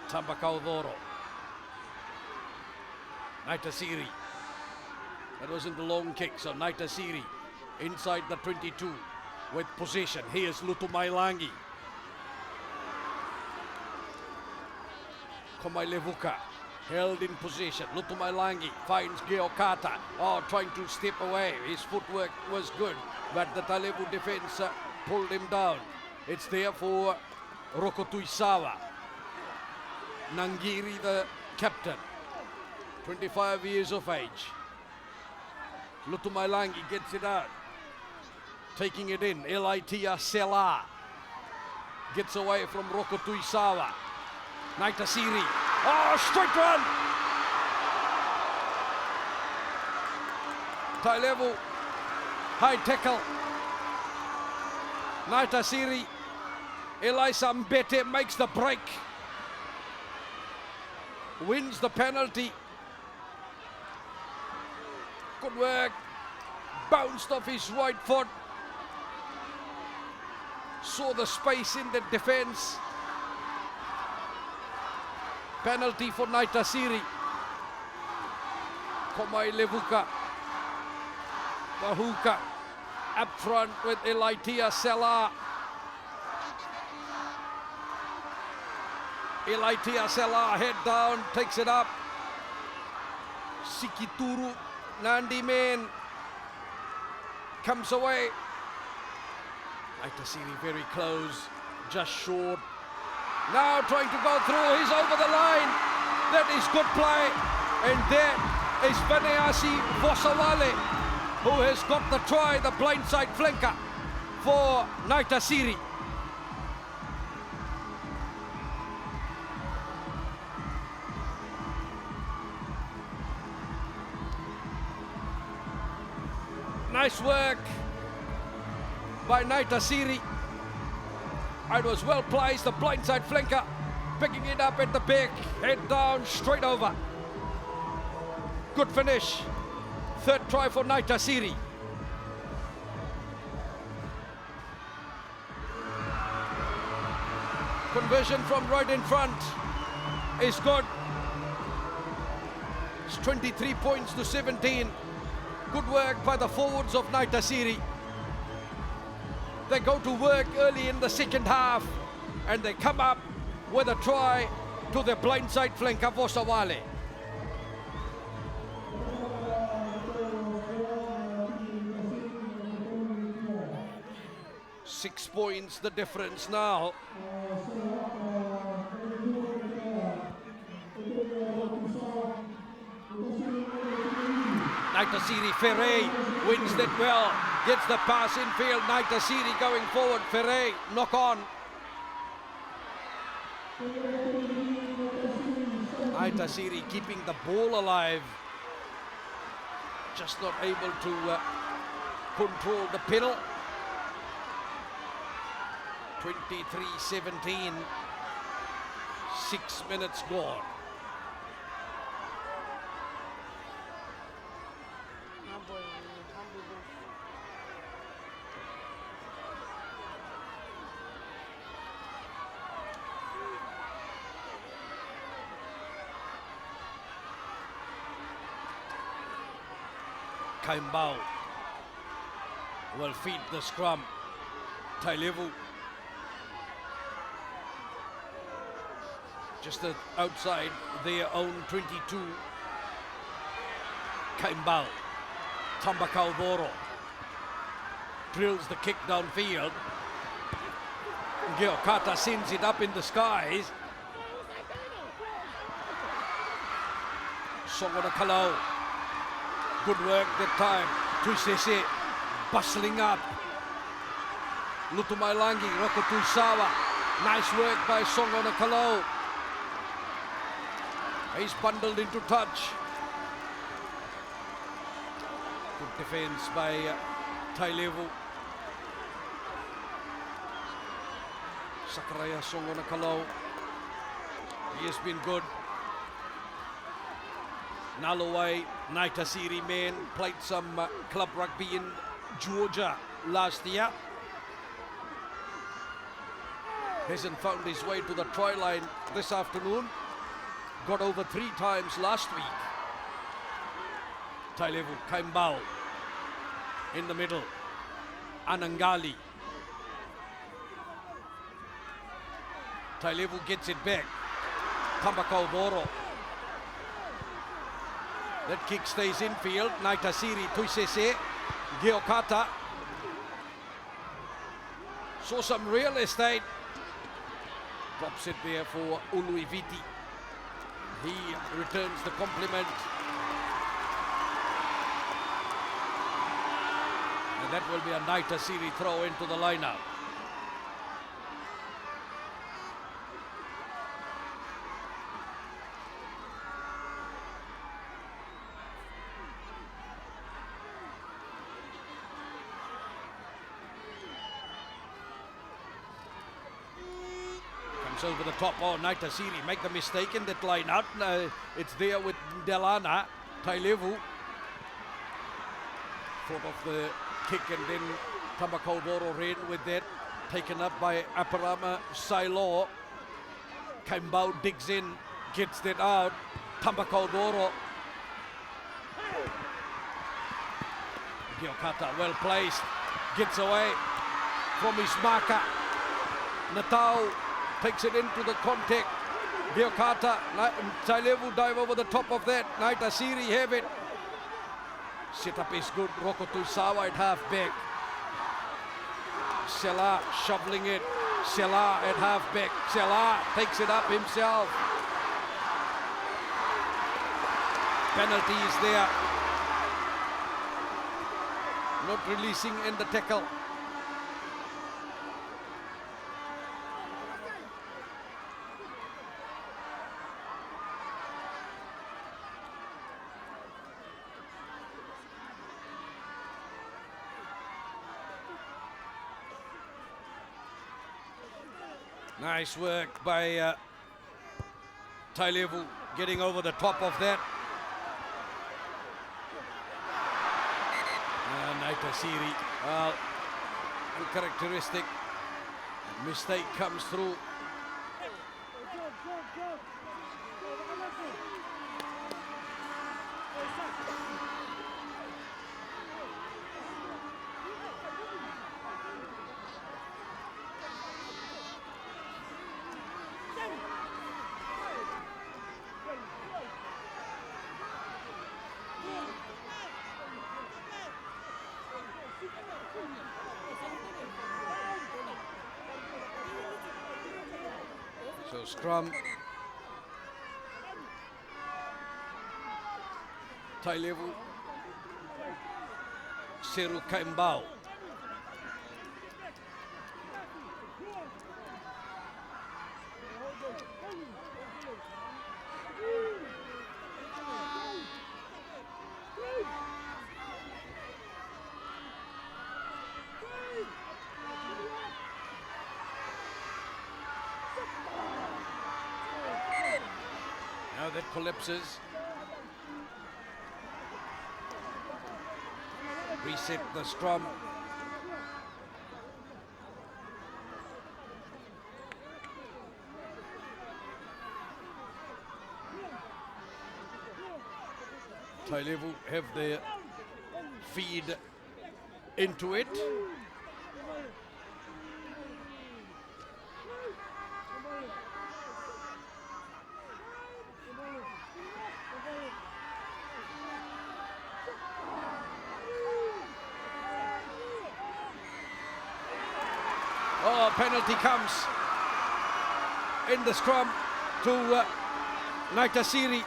Tambakaudoro. Naitasiri. That wasn't a long kick, so Naitasiri inside the 22 with possession. Here's Lutumailangi. Komailevuka held in position. Lutumailangi finds Geokata. Oh, trying to step away. His footwork was good, but the Tailevu defense pulled him down. It's there for Rokotuisawa. Nangiri, the captain, 25 years of age. Lutumailangi gets it out. Taking it in. Elaitia Sela gets away from Rokotuisawa. Naitasiri. Oh, straight run! Tailevu. High tackle. Naitasiri. Elisa Mbete makes the break. Wins the penalty. Good work. Bounced off his right foot. Saw the space in the defense. Penalty for Naitasiri. Komailevuka. Wahuka up front with Elaitia Sela. Elaitia Sela head down, takes it up. Sikituru Nandi Man comes away. Naitasiri very close, just short. Now trying to go through, he's over the line. That is good play. And that is Vaneasi Vosawale. who has got the try, the blindside flanker for Naitasiri. Nice work by Naitasiri. It was well placed, the blindside flanker, picking it up at the back, head down, straight over. Good finish. Third try for Naitasiri. Conversion from right in front is good. It's 23 points to 17. Good work by the forwards of Naitasiri. They go to work early in the second half and they come up with a try to the blindside flanker Vosawale. 6 points the difference now. Naitasiri Ferre wins that well, gets the pass in field. Naitasiri going forward, Ferre knock on. Naitasiri keeping the ball alive, just not able to control the pedal. 23-17, 6 minutes gone. Kaimbao will feed the scrum. Tailevu just outside their own 22. Kaimbao, Tambakau Boro drills the kick downfield. Geokata sends it up in the skies. Songona Kalau, good work that time. Tuisese bustling up. Lutumailangi, Roko Tuisawa. Nice work by Songona Kalau. He's bundled into touch. Good defense by Tailevu. Sakaraya Songona Kalau. He has been good. Nalawai, Naitasiri men, played some club rugby in Georgia last year. Hasn't found his way to the try line this afternoon. Got over 3 times last week. Tailevu, Kaimbao in the middle. Anangali. Tailevu gets it back. Tambakau Boro. That kick stays in field. Naitasiri, Tuisese, Geokata. Saw some real estate. Drops it there for Uluiviti. He returns the compliment. And that will be a Naitasiri throw into the lineup. Over the top. Oh, Naitasiri make the mistake in that line out. It's there with Delana. Tailevu thought of the kick and then Tambakau Boro ran with that. Taken up by Aparama Sailo. Kaimbao digs in, gets that out. Tambakau Boro. Geokata well placed. Gets away from his marker. Natau takes it into the contact. Geokata, Tailevu dive over the top of that. Naitasiri have it. Set up is good. Roko Tuisawa at half back. Sela shoveling it. Sela at half back. Sela takes it up himself. Penalty is there. not releasing in the tackle. Nice work by Tailevu, getting over the top of that. Naitasiri, well, uncharacteristic. Mistake comes through. So scrum, Tailevu, Seru Kaimbao. Now that collapses. Reset the scrum. Tailevu have their feed into it. Oh, penalty comes in the scrum to Naitasiri.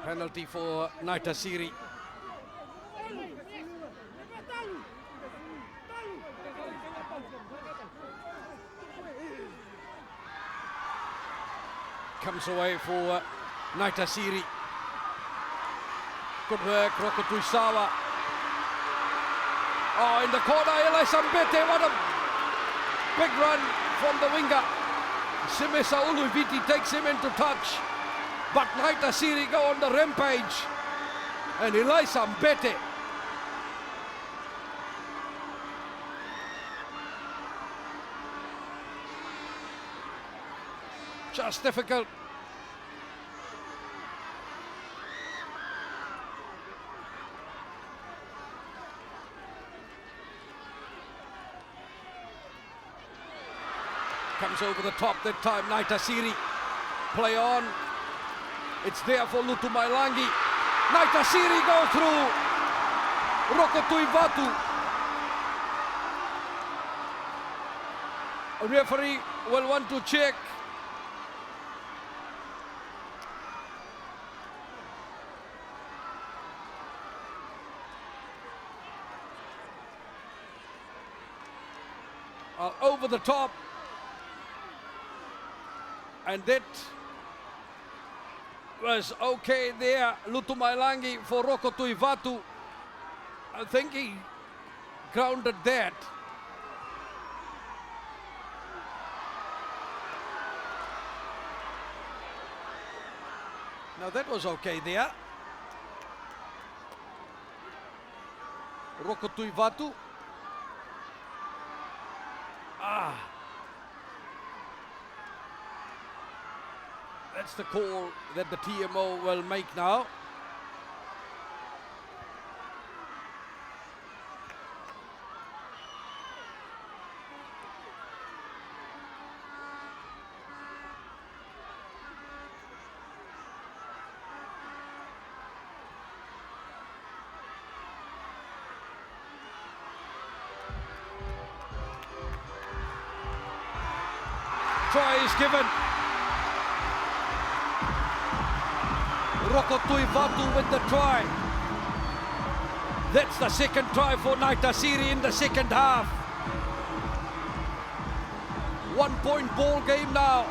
Penalty for Naitasiri. Comes away for Naitasiri. Good work, Rokotuisawa. Oh, in the corner, Eli Sambete, what a big run from the winger. Simesa Uluviti takes him into touch. But Naitasiri go on the rampage. And Eli Sambete. Just difficult. Comes over the top that time, Naitasiri. Play on. It's there for Lutumailangi. Naitasiri go through. Rokotuivatu. A referee will want to check. Over the top. And that was okay there, Lutumailangi for Rokotuivatu. I think he grounded that. Now that was okay there. Rokotuivatu. That's the call that the TMO will make now. try is given. Roko Tuivatu with the try. That's the second try for Naitasiri in the second half. 1 point ball game now.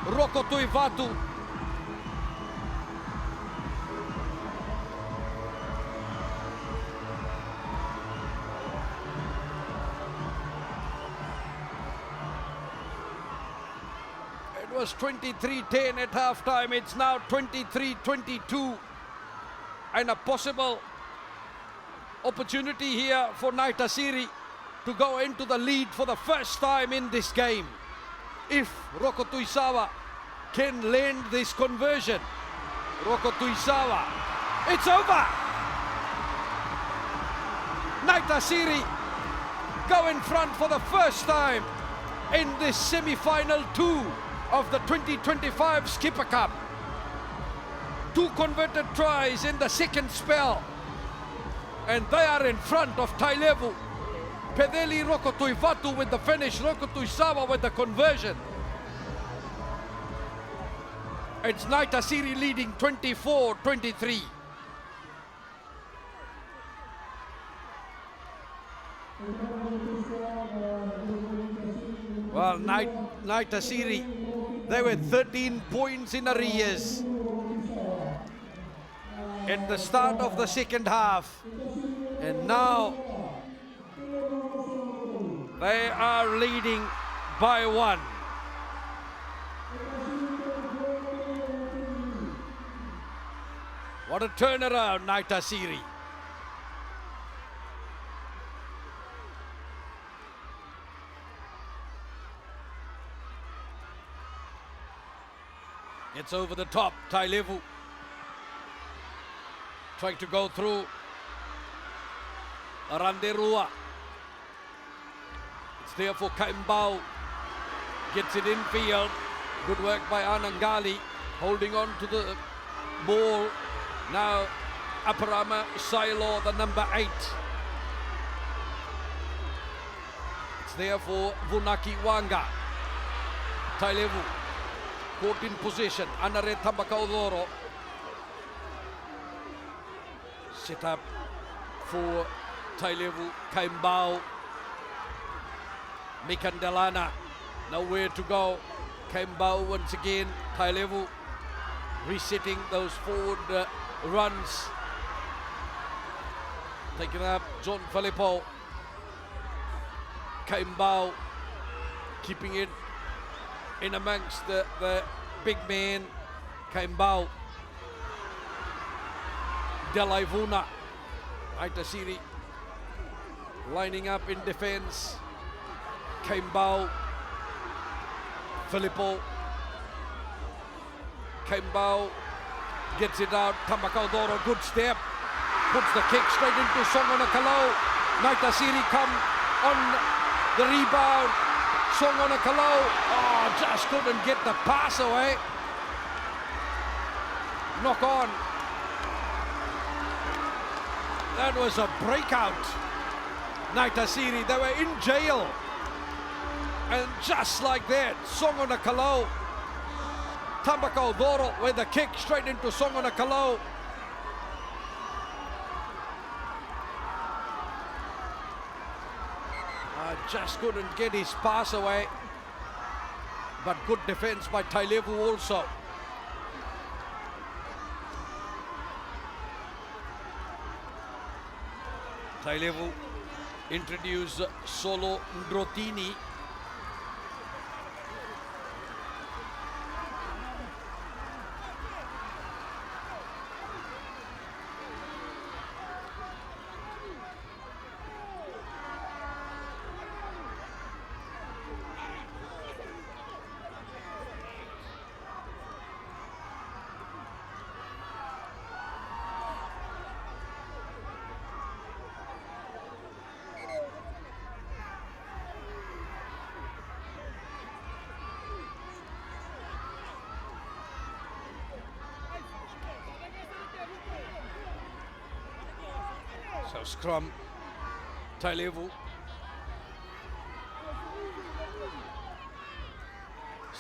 Roko Tuivatu. It was 23-10 at halftime. It's now 23-22. And a possible opportunity here for Naitasiri to go into the lead for the first time in this game. If Roko Tuisawa can land this conversion. Roko Tuisawa, it's over! Naitasiri go in front for the first time in this semi-final 2 of the 2025 Skipper Cup. 2 converted tries in the second spell. And they are in front of Tailevu. Pedeli Roko Tuivatu with the finish, Roko Tuisawa with the conversion. It's Naitasiri leading 24-23. Well, Naitasiri, they were 13 points in arrears at the start of the second half. And now they are leading by 1. What a turnaround, Naitasiri. It's over the top, Tailevu. Trying to go through. Aranderua. It's there for Kaimbau. Gets it in field. Good work by Anangali. Holding on to the ball. Now Aparama Sailo, the number 8. It's there for Vunaki Wanga. Tailevu. Caught in possession. Anare Tambakaudoro. Set up for Tailevu. Kaimbau. Mikandelana. Nowhere to go. Kaimbau once again. Tailevu resetting those forward runs. Taken up John Filippo. Kaimbau keeping it in amongst the big man. Kaimbau. Delaivuna. Naitasiri lining up in defense. Kaimbau. Filippo. Kaimbau gets it out. Tambakaudoro, good step. Puts the kick straight into Songona Kalau. Naitasiri come on the rebound. Songona Kalau, oh, just couldn't get the pass away. Knock on. That was a breakout. Naitasiri, they were in jail. And just like that, Songona Kalau. Tambakaudoro with a kick straight into Songona Kalau. Just couldn't get his pass away. But good defense by Tailevu also. Tailevu introduced Solo Ndrotini. So Scrum, Tailevu.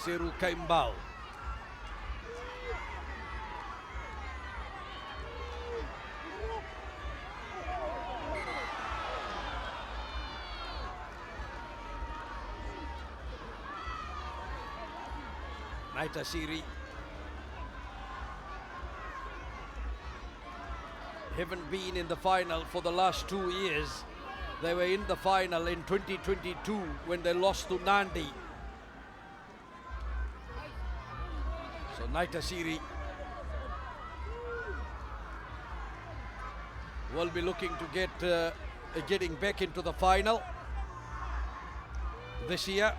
Seru Kaimbao. Naitasiri haven't been in the final for the last 2 years. They were in the final in 2022 when they lost to Nandi. So Naitasiri will be looking to getting back into the final this year,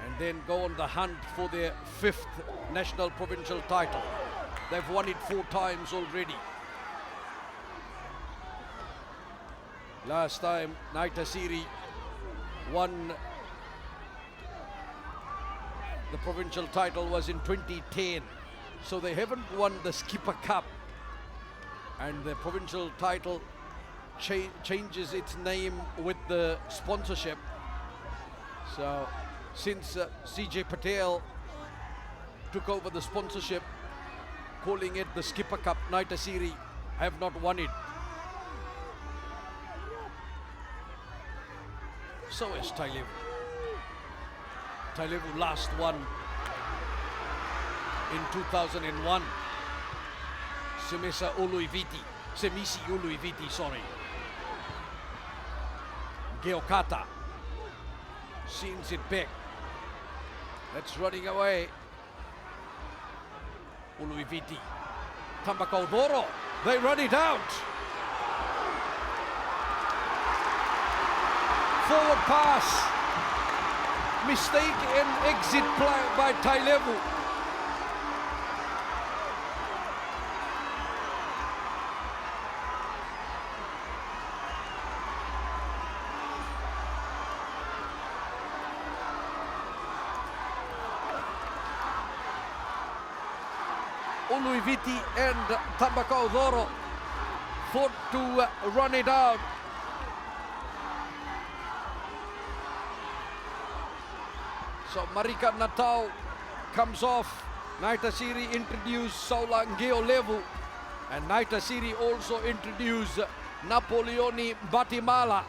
and then go on the hunt for their 5th national provincial title. They've won it 4 times already. Last time Naitasiri won the provincial title was in 2010. So they haven't won the Skipper Cup, and the provincial title changes its name with the sponsorship. So since CJ Patel took over the sponsorship, calling it the Skipper Cup, Naitasiri have not won it. So is Tailevu. Tailevu last won in 2001. Semisi Uluiviti, sorry. Geokata sends it back. That's running away. Uluiviti. Tambakaudoro. They run it out. Forward pass. Mistake and exit play by Tailevu. Uluiviti and Tambakaudoro fought to run it out. So Marika Natal comes off. Naitasiri introduced Saula Tailevu, and Naitasiri also introduced Napoleoni Batimala.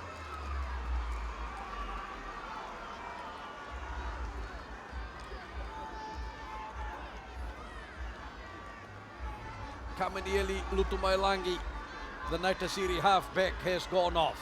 Kamanieli Lutumailangi, the Naitasiri halfback, has gone off.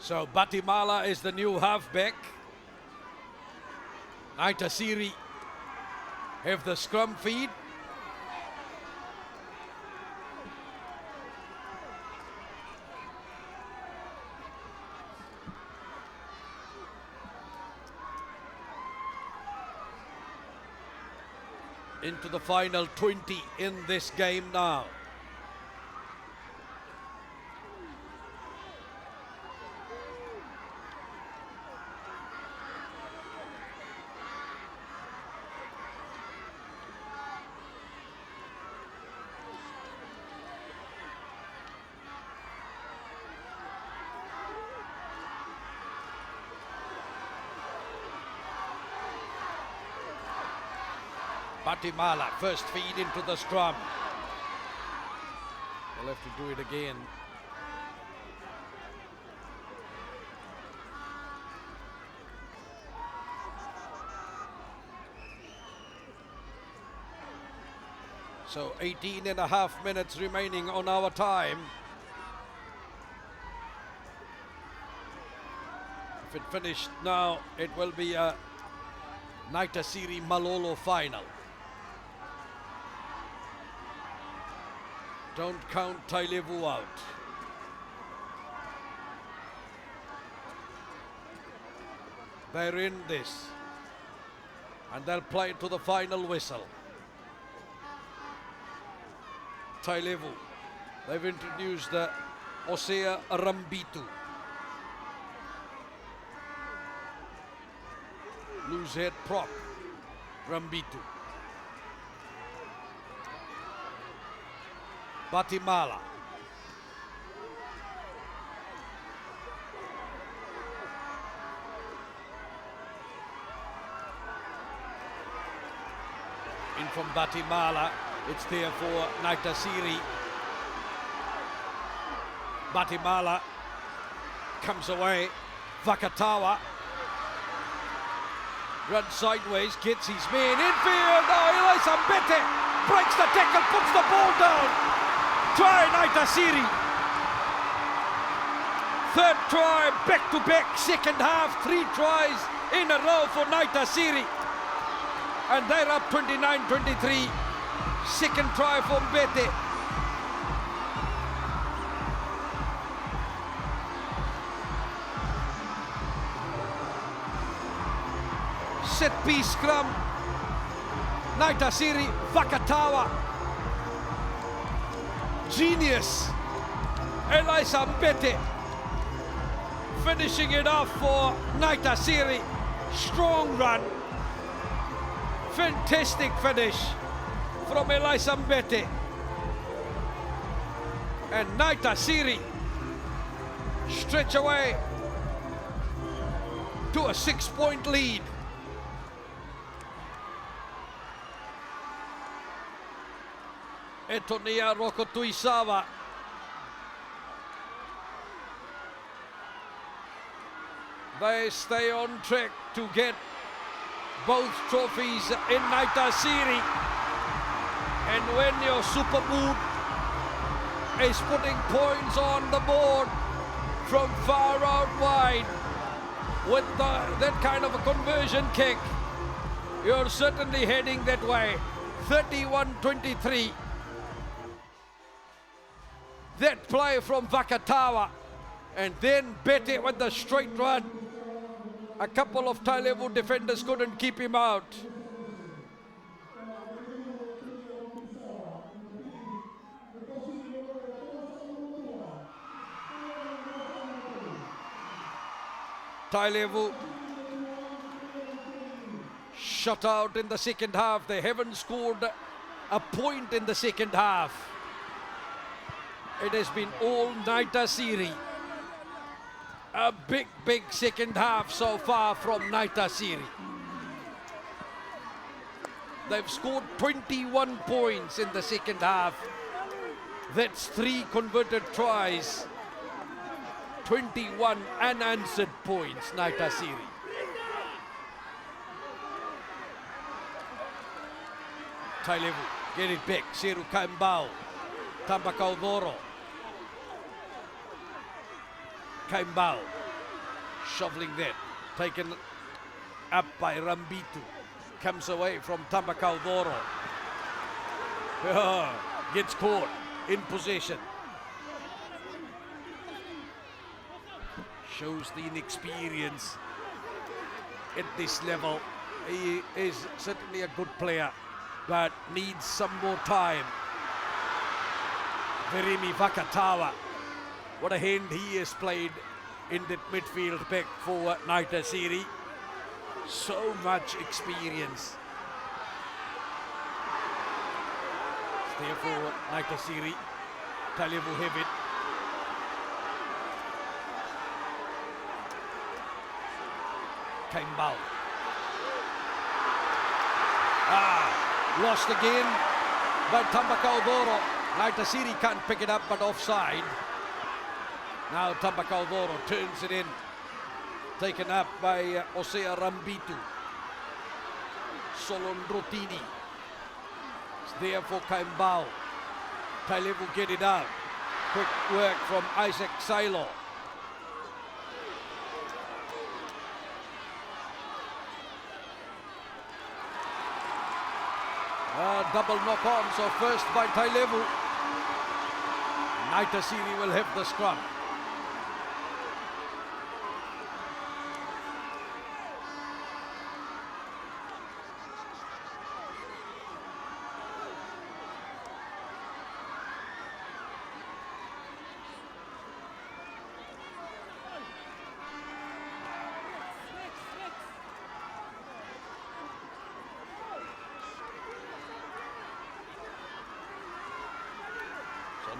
So Batimala is the new halfback. Naitasiri have the scrum feed. Into the final 20 in this game now. Batimala, first feed into the scrum. We'll have to do it again. So 18.5 minutes remaining on our time. If it finished now, it will be a Naitasiri Malolo final. Don't count Tailevu out. They're in this. And they'll play it to the final whistle. Tailevu. They've introduced Osea Rambitu. Loose head prop, Rambitu. Batimala. In from Batimala, it's there for Naitasiri. Batimala comes away, Vakatawa runs sideways, gets his man infield. Oh, Elisa Mbete breaks the tackle, puts the ball down. Try Naitasiri. Third try, back to back, second half, 3 tries in a row for Naitasiri. And they're up 29-23. Second try for Mbete. Set piece scrum. Naitasiri, Vakatawa. Genius. Elisa Mbete finishing it off for Naitasiri. Strong run. Fantastic finish from Elisa Mbete. And Naitasiri stretch away to a 6-point lead. Etonia Rokotuisawa. They stay on track to get both trophies in Naitasiri. And when your super mood is putting points on the board from far out wide with that kind of a conversion kick, you're certainly heading that way. 31-23. That play from Vakatawa, and then Bete with the straight run. A couple of Tailevu defenders couldn't keep him out. Tailevu shut out in the second half. They haven't scored a point in the second half. It has been all Naitasiri. A big second half so far from Naitasiri. They've scored 21 points in the second half. That's 3 converted tries. 21 unanswered points, Naitasiri. Tailevu, get it back. Seru Kaimbao. Tambakaudoro. Kaimbao shoveling that, taken up by Rambitu, comes away from Tambakaudoro. Gets caught in possession. Shows the inexperience at this level. He is certainly a good player, but needs some more time. Verimi Vakatawa. What a hand he has played in that midfield back for Naitasiri. So much experience. Therefore, Naitasiri, Tailevu have it. Kaimbao. Lost again by Tambakaudoro. Naitasiri can't pick it up, but offside. Now Tambakaudoro turns it in. Taken up by Osea Rambitu. Solondrotini. It's there for Kaimbao. Tailevu get it out. Quick work from Isaac Silo. Double knock on, so first by Tailevu. Naitasiri will have the scrum.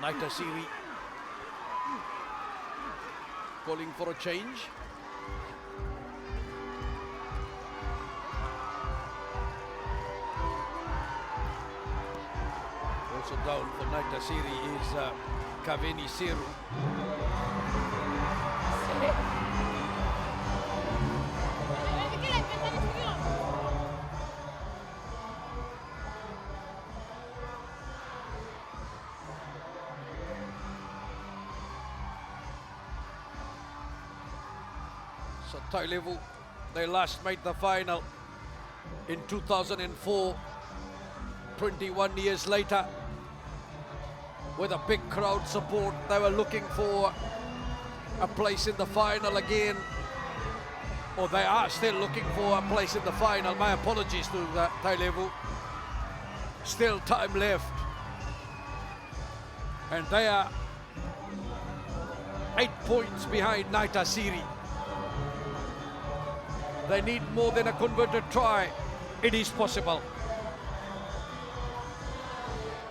Naitasiri calling for a change. Also down for Naitasiri is Kaveni Seru. So Tailevu, they last made the final in 2004, 21 years later, with a big crowd support. They were looking for a place in the final again, or they are still looking for a place in the final. My apologies to Tailevu. Still time left. And they are 8 points behind Naitasiri. They need more than a converted try. It is possible.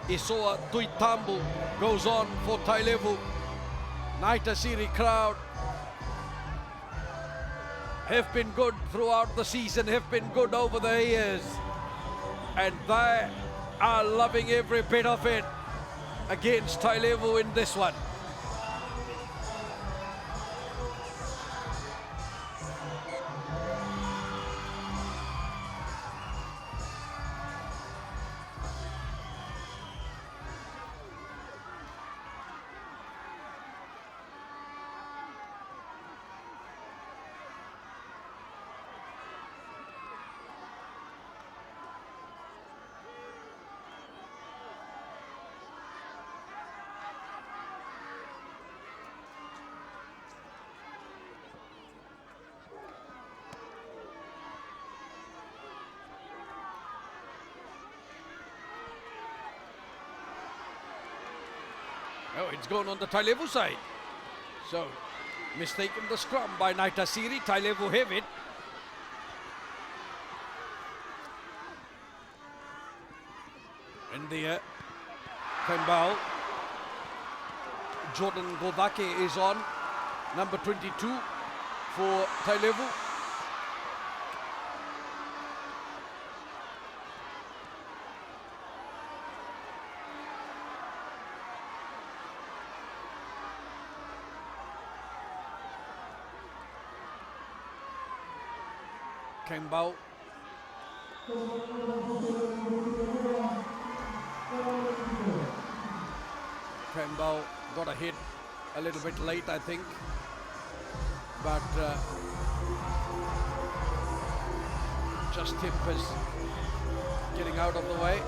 Isoa Tuitambu goes on for Tailevu. Naitasiri crowd have been good throughout the season, have been good over the years. And they are loving every bit of it against Tailevu in this one. Oh, it's gone on the Tailevu side. So, mistaken the scrum by Naitasiri. Tailevu have it. In the air, Kembao. Jordan Godake is on, number 22 for Tailevu. Kembao. Kembao got a hit a little bit late, I think, but just Timpers getting out of the way.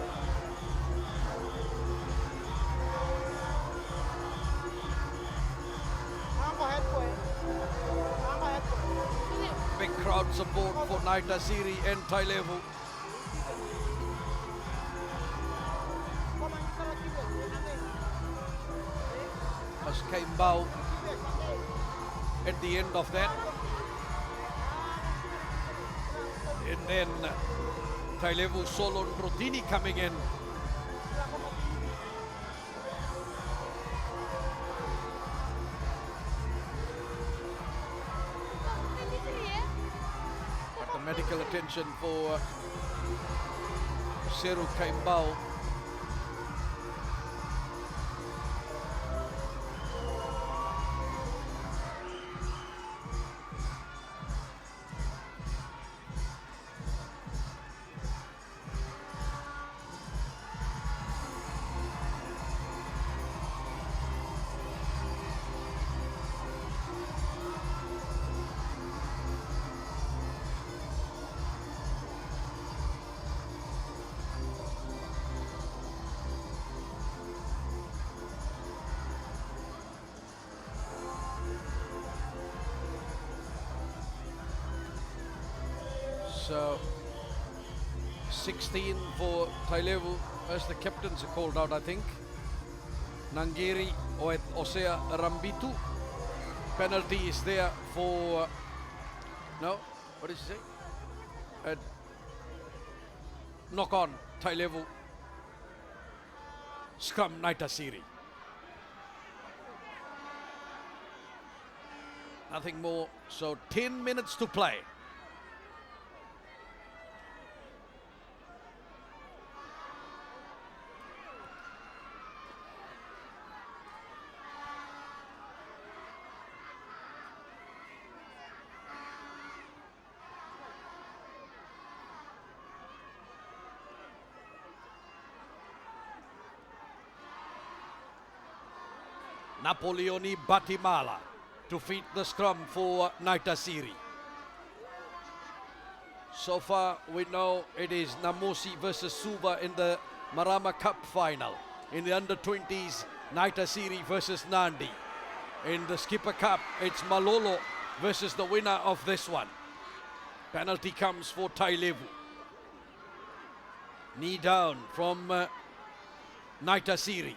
Big crowd support for Naitasiri and Tailevu. As Kembao at the end of that. And then Tailevu Solon Rotini coming in. Medical attention for Seru Kembao. So 16 for Tailevu as the captains are called out, I think. Nangeri Osea Rambitu. Penalty is there for, no, what did she say? Knock on Tailevu. Scrum Naitasiri. Nothing more. So 10 minutes to play. Napoleoni Batimala to feed the scrum for Naitasiri. So far we know it is Namosi versus Suva in the Marama Cup final. In the under-20s, Naitasiri versus Nandi. In the Skipper Cup, it's Malolo versus the winner of this one. Penalty comes for Tailevu. Knee down from Naitasiri.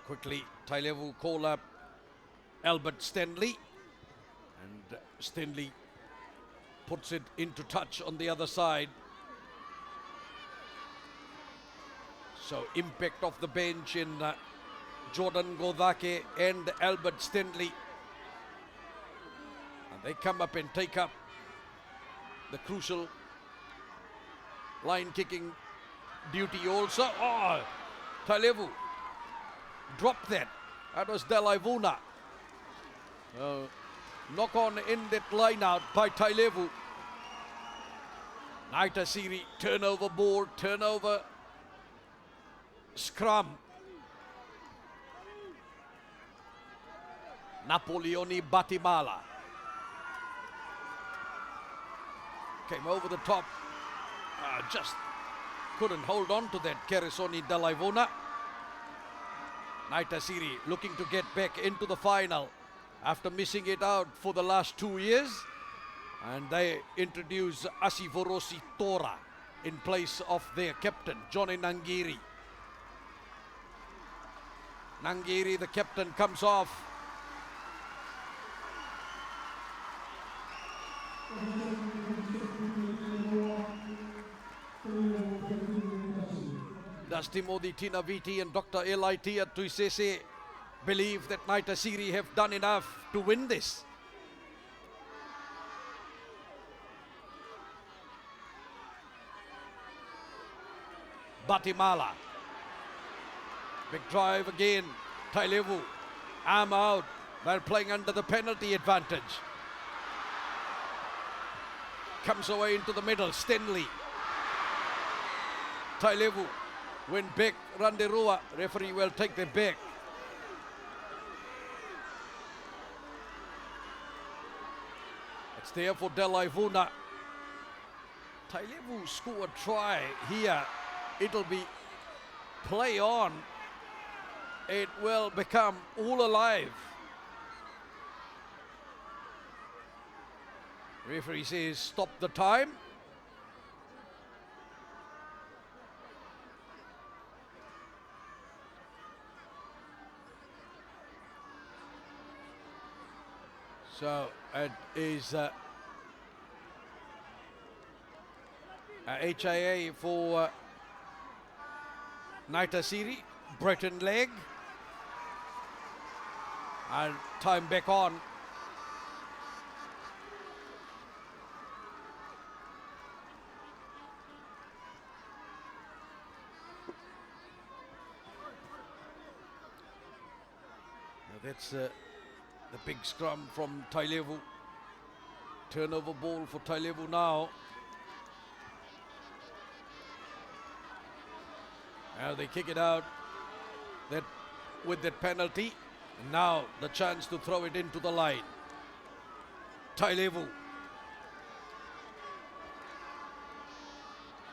Quickly, Tailevu call up Albert Stenley, and Stenley puts it into touch on the other side. So impact of the bench in Jordan Godake and Albert Stenley. And they come up and take up the crucial line kicking duty also. Oh, Tailevu dropped that. That was Delaivuna. Knock on in that line out by Tailevu. Naitasiri, turnover ball, turnover scrum. Napoleoni Batimala came over the top. Just couldn't hold on to that Keresoni Delaivuna. Naitasiri looking to get back into the final after missing it out for the last 2 years. And they introduce Asivorosi Tora in place of their captain, Johnny Nangiri. Nangiri, the captain, comes off. Does Timothy Tinaviti and Dr. Elaitia Tuisese believe that Naitasiri have done enough to win this? Batimala. Big drive again. Tailevu. Arm out. They're playing under the penalty advantage. Comes away into the middle. Stenley. Tailevu. Win back. Randerua. Referee will take the back. It's there for Delaivuna. Tailevu score a try here. It'll be play on. It will become all alive. Referee says stop the time. So it is HIA for Naitasiri, Breton leg, and time back on. Now that's the big scrum from Tailevu. Turnover ball for Tailevu now. Now they kick it out with that penalty. And now the chance to throw it into the line. Tailevu.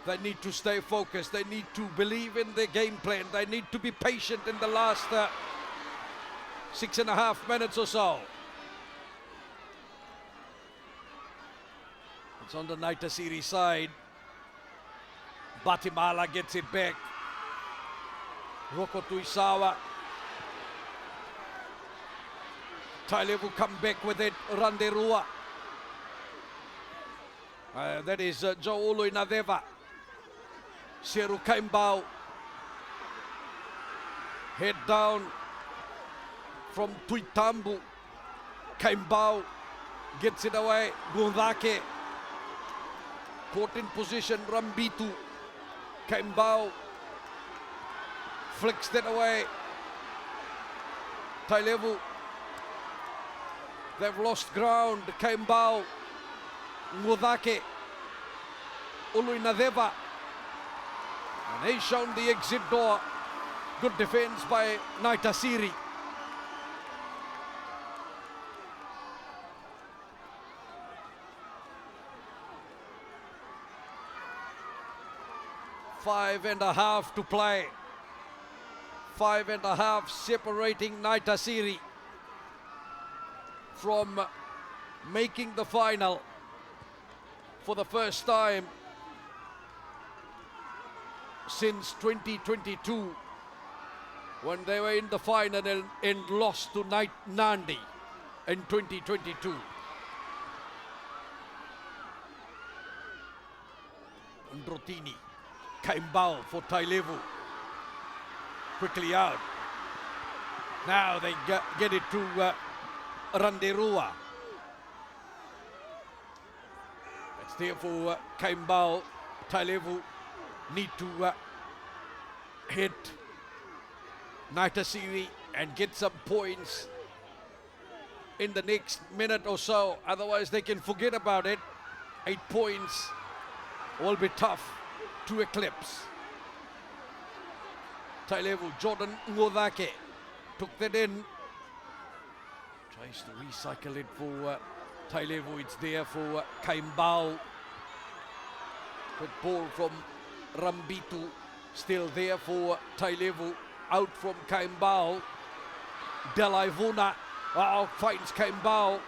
They need to stay focused. They need to believe in their game plan. They need to be patient in the last 6.5 minutes or so. It's on the Naitasiri side. Batimala gets it back. Roko Tuisawa. Tailevu come back with it. Randerua. That is Joe Ului Nadeva. Seru Kaimbau. Head down from Tuitambu. Kaimbao gets it away. Gundake caught in position. Rambitu. Kaimbao flicks that away. Tailevu. They've lost ground. Kaimbao. Ngudake. Uluinadeva. And he's shown the exit door. Good defense by Naitasiri. Five and a half to play. 5.5 separating Naitasiri from making the final for the first time since 2022, when they were in the final and lost to Nandi in 2022. Androtini, Kaimbao for Tailevu. Quickly out. Now they get it to Randerua. It's there for Kaimbao. Tailevu need to hit Naitasiri and get some points in the next minute or so. Otherwise they can forget about it. 8 points will be tough to eclipse. Tailevu, Jordan Ngodake took that in. Tries to recycle it for Tailevu. It's there for Kaimbao. Good ball from Rambitu. Still there for Tailevu. Out from Kaimbao. Delaivuna finds Kaimbao.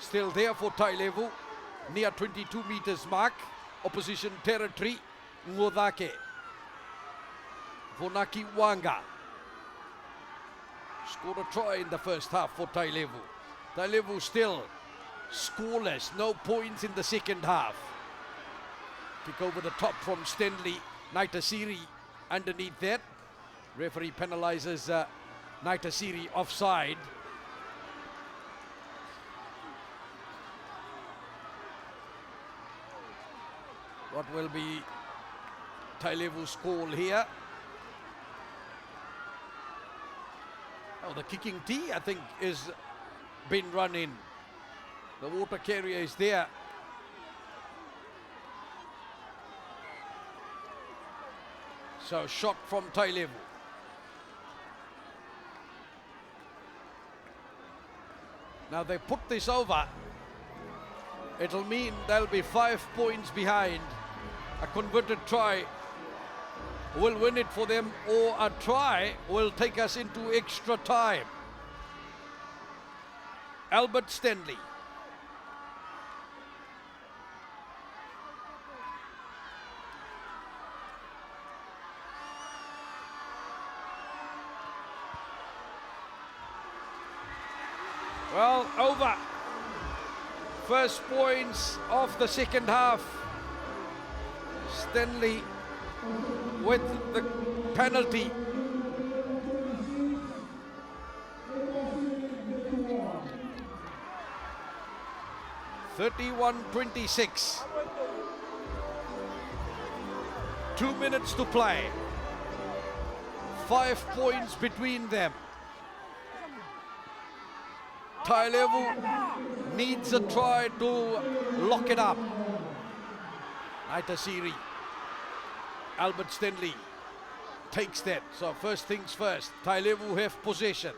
Still there for Tailevu. Near 22 meters mark. Opposition territory. Ngodake. Vonaki Wanga scored a try in the first half for Tailevu. Tailevu still scoreless, no points in the second half. Kick over the top from Stanley. Naitasiri underneath that. Referee penalizes Naitasiri offside. What will be Tailevu's call here? Oh, the kicking tee, I think, is been run in. The water carrier is there. So, shot from Tailevu. Now they put this over. It'll mean they'll be 5 points behind. A converted try will win it for them, or a try will take us into extra time. Albert Stanley. Well, over. First points of the second half. Stanley with the penalty. (31-26). 2 minutes to play. 5 points between them. Tailevu needs a try to lock it up. Naitasiri. Albert Stanley takes that. So first things first. Tailevu have possession.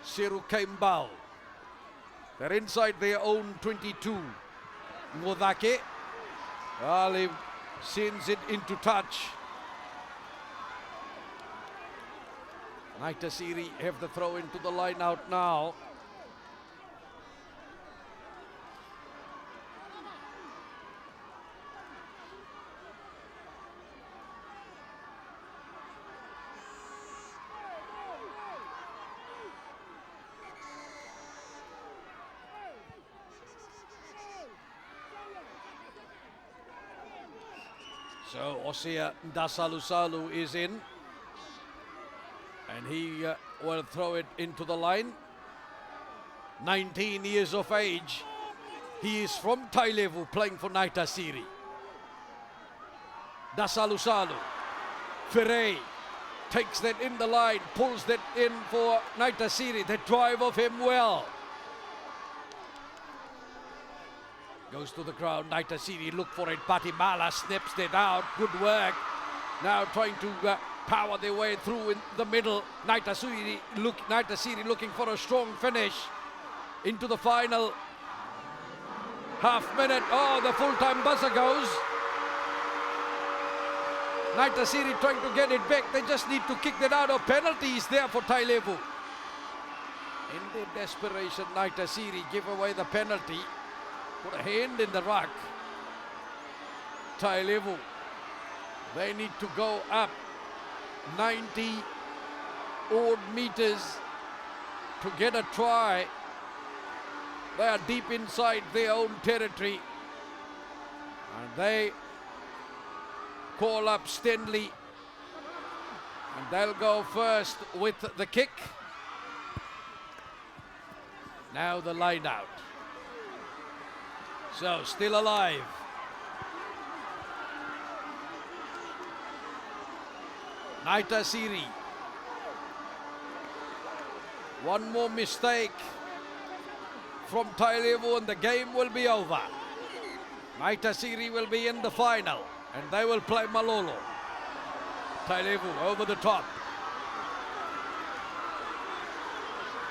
Seru Kaimbao. They're inside their own 22. Ngodake. Well, he sends it into touch. Naitasiri have the throw into the line out now. So Osea Dasalusalu is in. And he will throw it into the line. 19 years of age. He is from Tailevu, playing for Naitasiri. Dasalusalu. Ferrei takes that in the line, pulls that in for Naitasiri. The drive of him well. Goes to the ground. Naitasiri look for it. Patimala snips that out. Good work. Now trying to power their way through in the middle. Naitasiri looking for a strong finish into the final half minute. Oh, the full-time buzzer goes. Naitasiri trying to get it back. They just need to kick that out of penalties there for Tailevu. In their desperation, Naitasiri give away the penalty. Put a hand in the ruck. Tailevu, they need to go up 90 odd meters to get a try. They are deep inside their own territory. And they call up Stenley. And they'll go first with the kick. Now the line out. So still alive. Naitasiri. One more mistake from Tailevu and the game will be over. Naitasiri will be in the final and they will play Malolo. Tailevu over the top.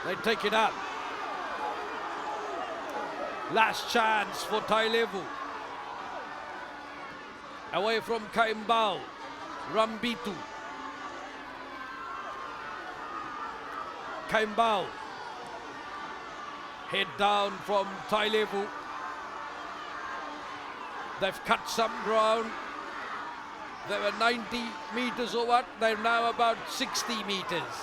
They take it up. Last chance for Tailevu. Away from Kaimbao. Rambitu. Kaimbao. Head down from Tailevu. They've cut some ground. They were 90 meters or what? They're now about 60 meters.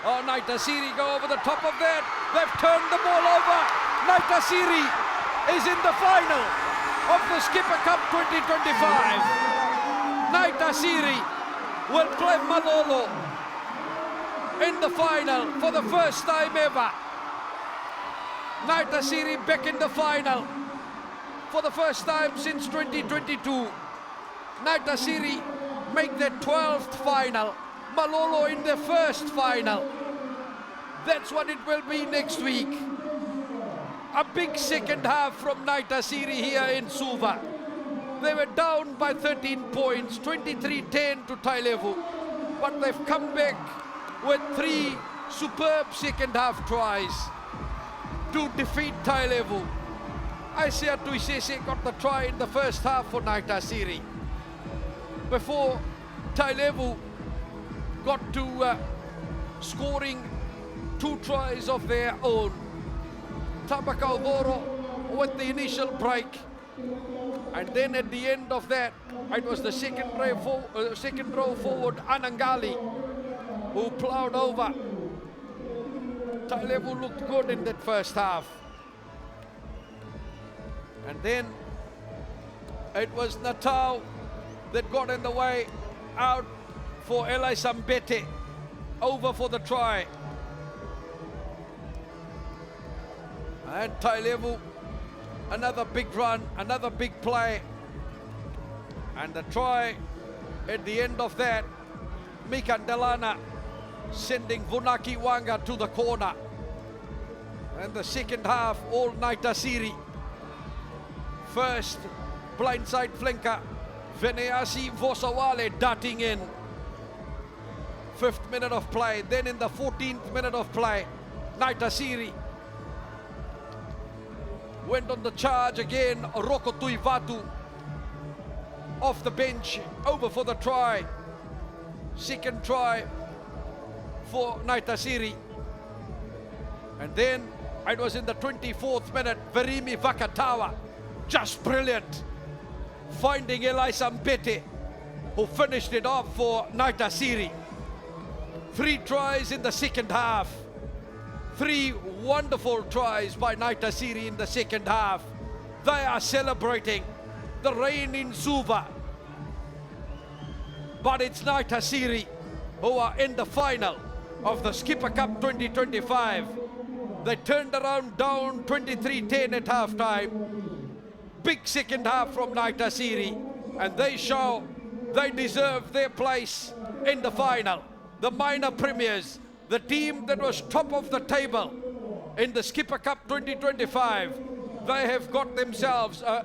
Oh, Naitasiri go over the top of that. They've turned the ball over. Naitasiri is in the final of the Skipper Cup 2025. Naitasiri will play Malolo in the final for the first time ever. Naitasiri back in the final for the first time since 2022. Naitasiri make their 12th final. Malolo in their first final. That's what it will be next week. A big second half from Naitasiri here in Suva. They were down by 13 points, 23-10 to Tailevu. But they've come back with 3 superb second half tries to defeat Tailevu. Aisia Tuisese got the try in the first half for Naitasiri. Before Tailevu got to scoring 2 tries of their own. Tabakaudoro with the initial break, and then at the end of that, it was the second row forward Anangali who ploughed over. Tailevu looked good in that first half. And then it was Natal that got in the way, out for Eli Sambete, over for the try. And Tailevu, another big run, another big play. And the try at the end of that, Mika Delana sending Vunaki Wanga to the corner. And the second half, all Naitasiri. First, blindside flanker, Veneasi Vosawale darting in. 5th minute of play. Then in the 14th minute of play, Naitasiri went on the charge again. Roko Tuivatu off the bench, over for the try. Second try for Naitasiri. And then it was in the 24th minute, Verimi Vakatawa, just brilliant, finding Eli Sambete, who finished it off for Naitasiri. 3 tries in the second half. 3 wonderful tries by Naitasiri in the second half. They are celebrating the rain in Suva. But it's Naitasiri who are in the final of the Skipper Cup 2025. They turned around down 23-10 at halftime. Big second half from Naitasiri, and they show they deserve their place in the final. The minor premiers, the team that was top of the table in the Skipper Cup 2025, they have got themselves a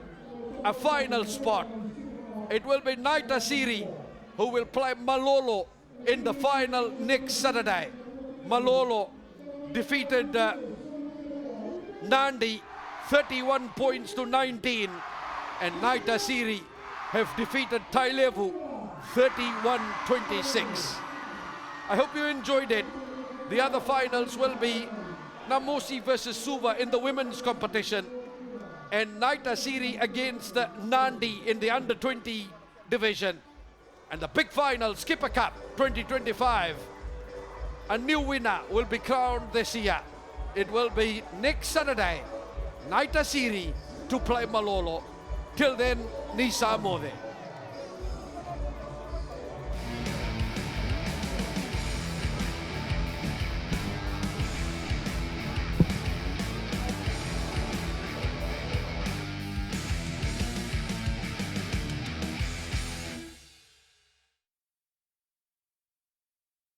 final spot. It will be Naitasiri who will play Malolo in the final next Saturday. Malolo defeated Nandi 31 points to 19, and Naitasiri have defeated Tailevu 31-26. I hope you enjoyed it. The other finals will be Namosi versus Suva in the women's competition, and Naitasiri against Nandi in the under 20 division. And the big final, Skipper Cup 2025. A new winner will be crowned this year. It will be next Saturday, Naitasiri to play Malolo. Till then, Nisa Mode.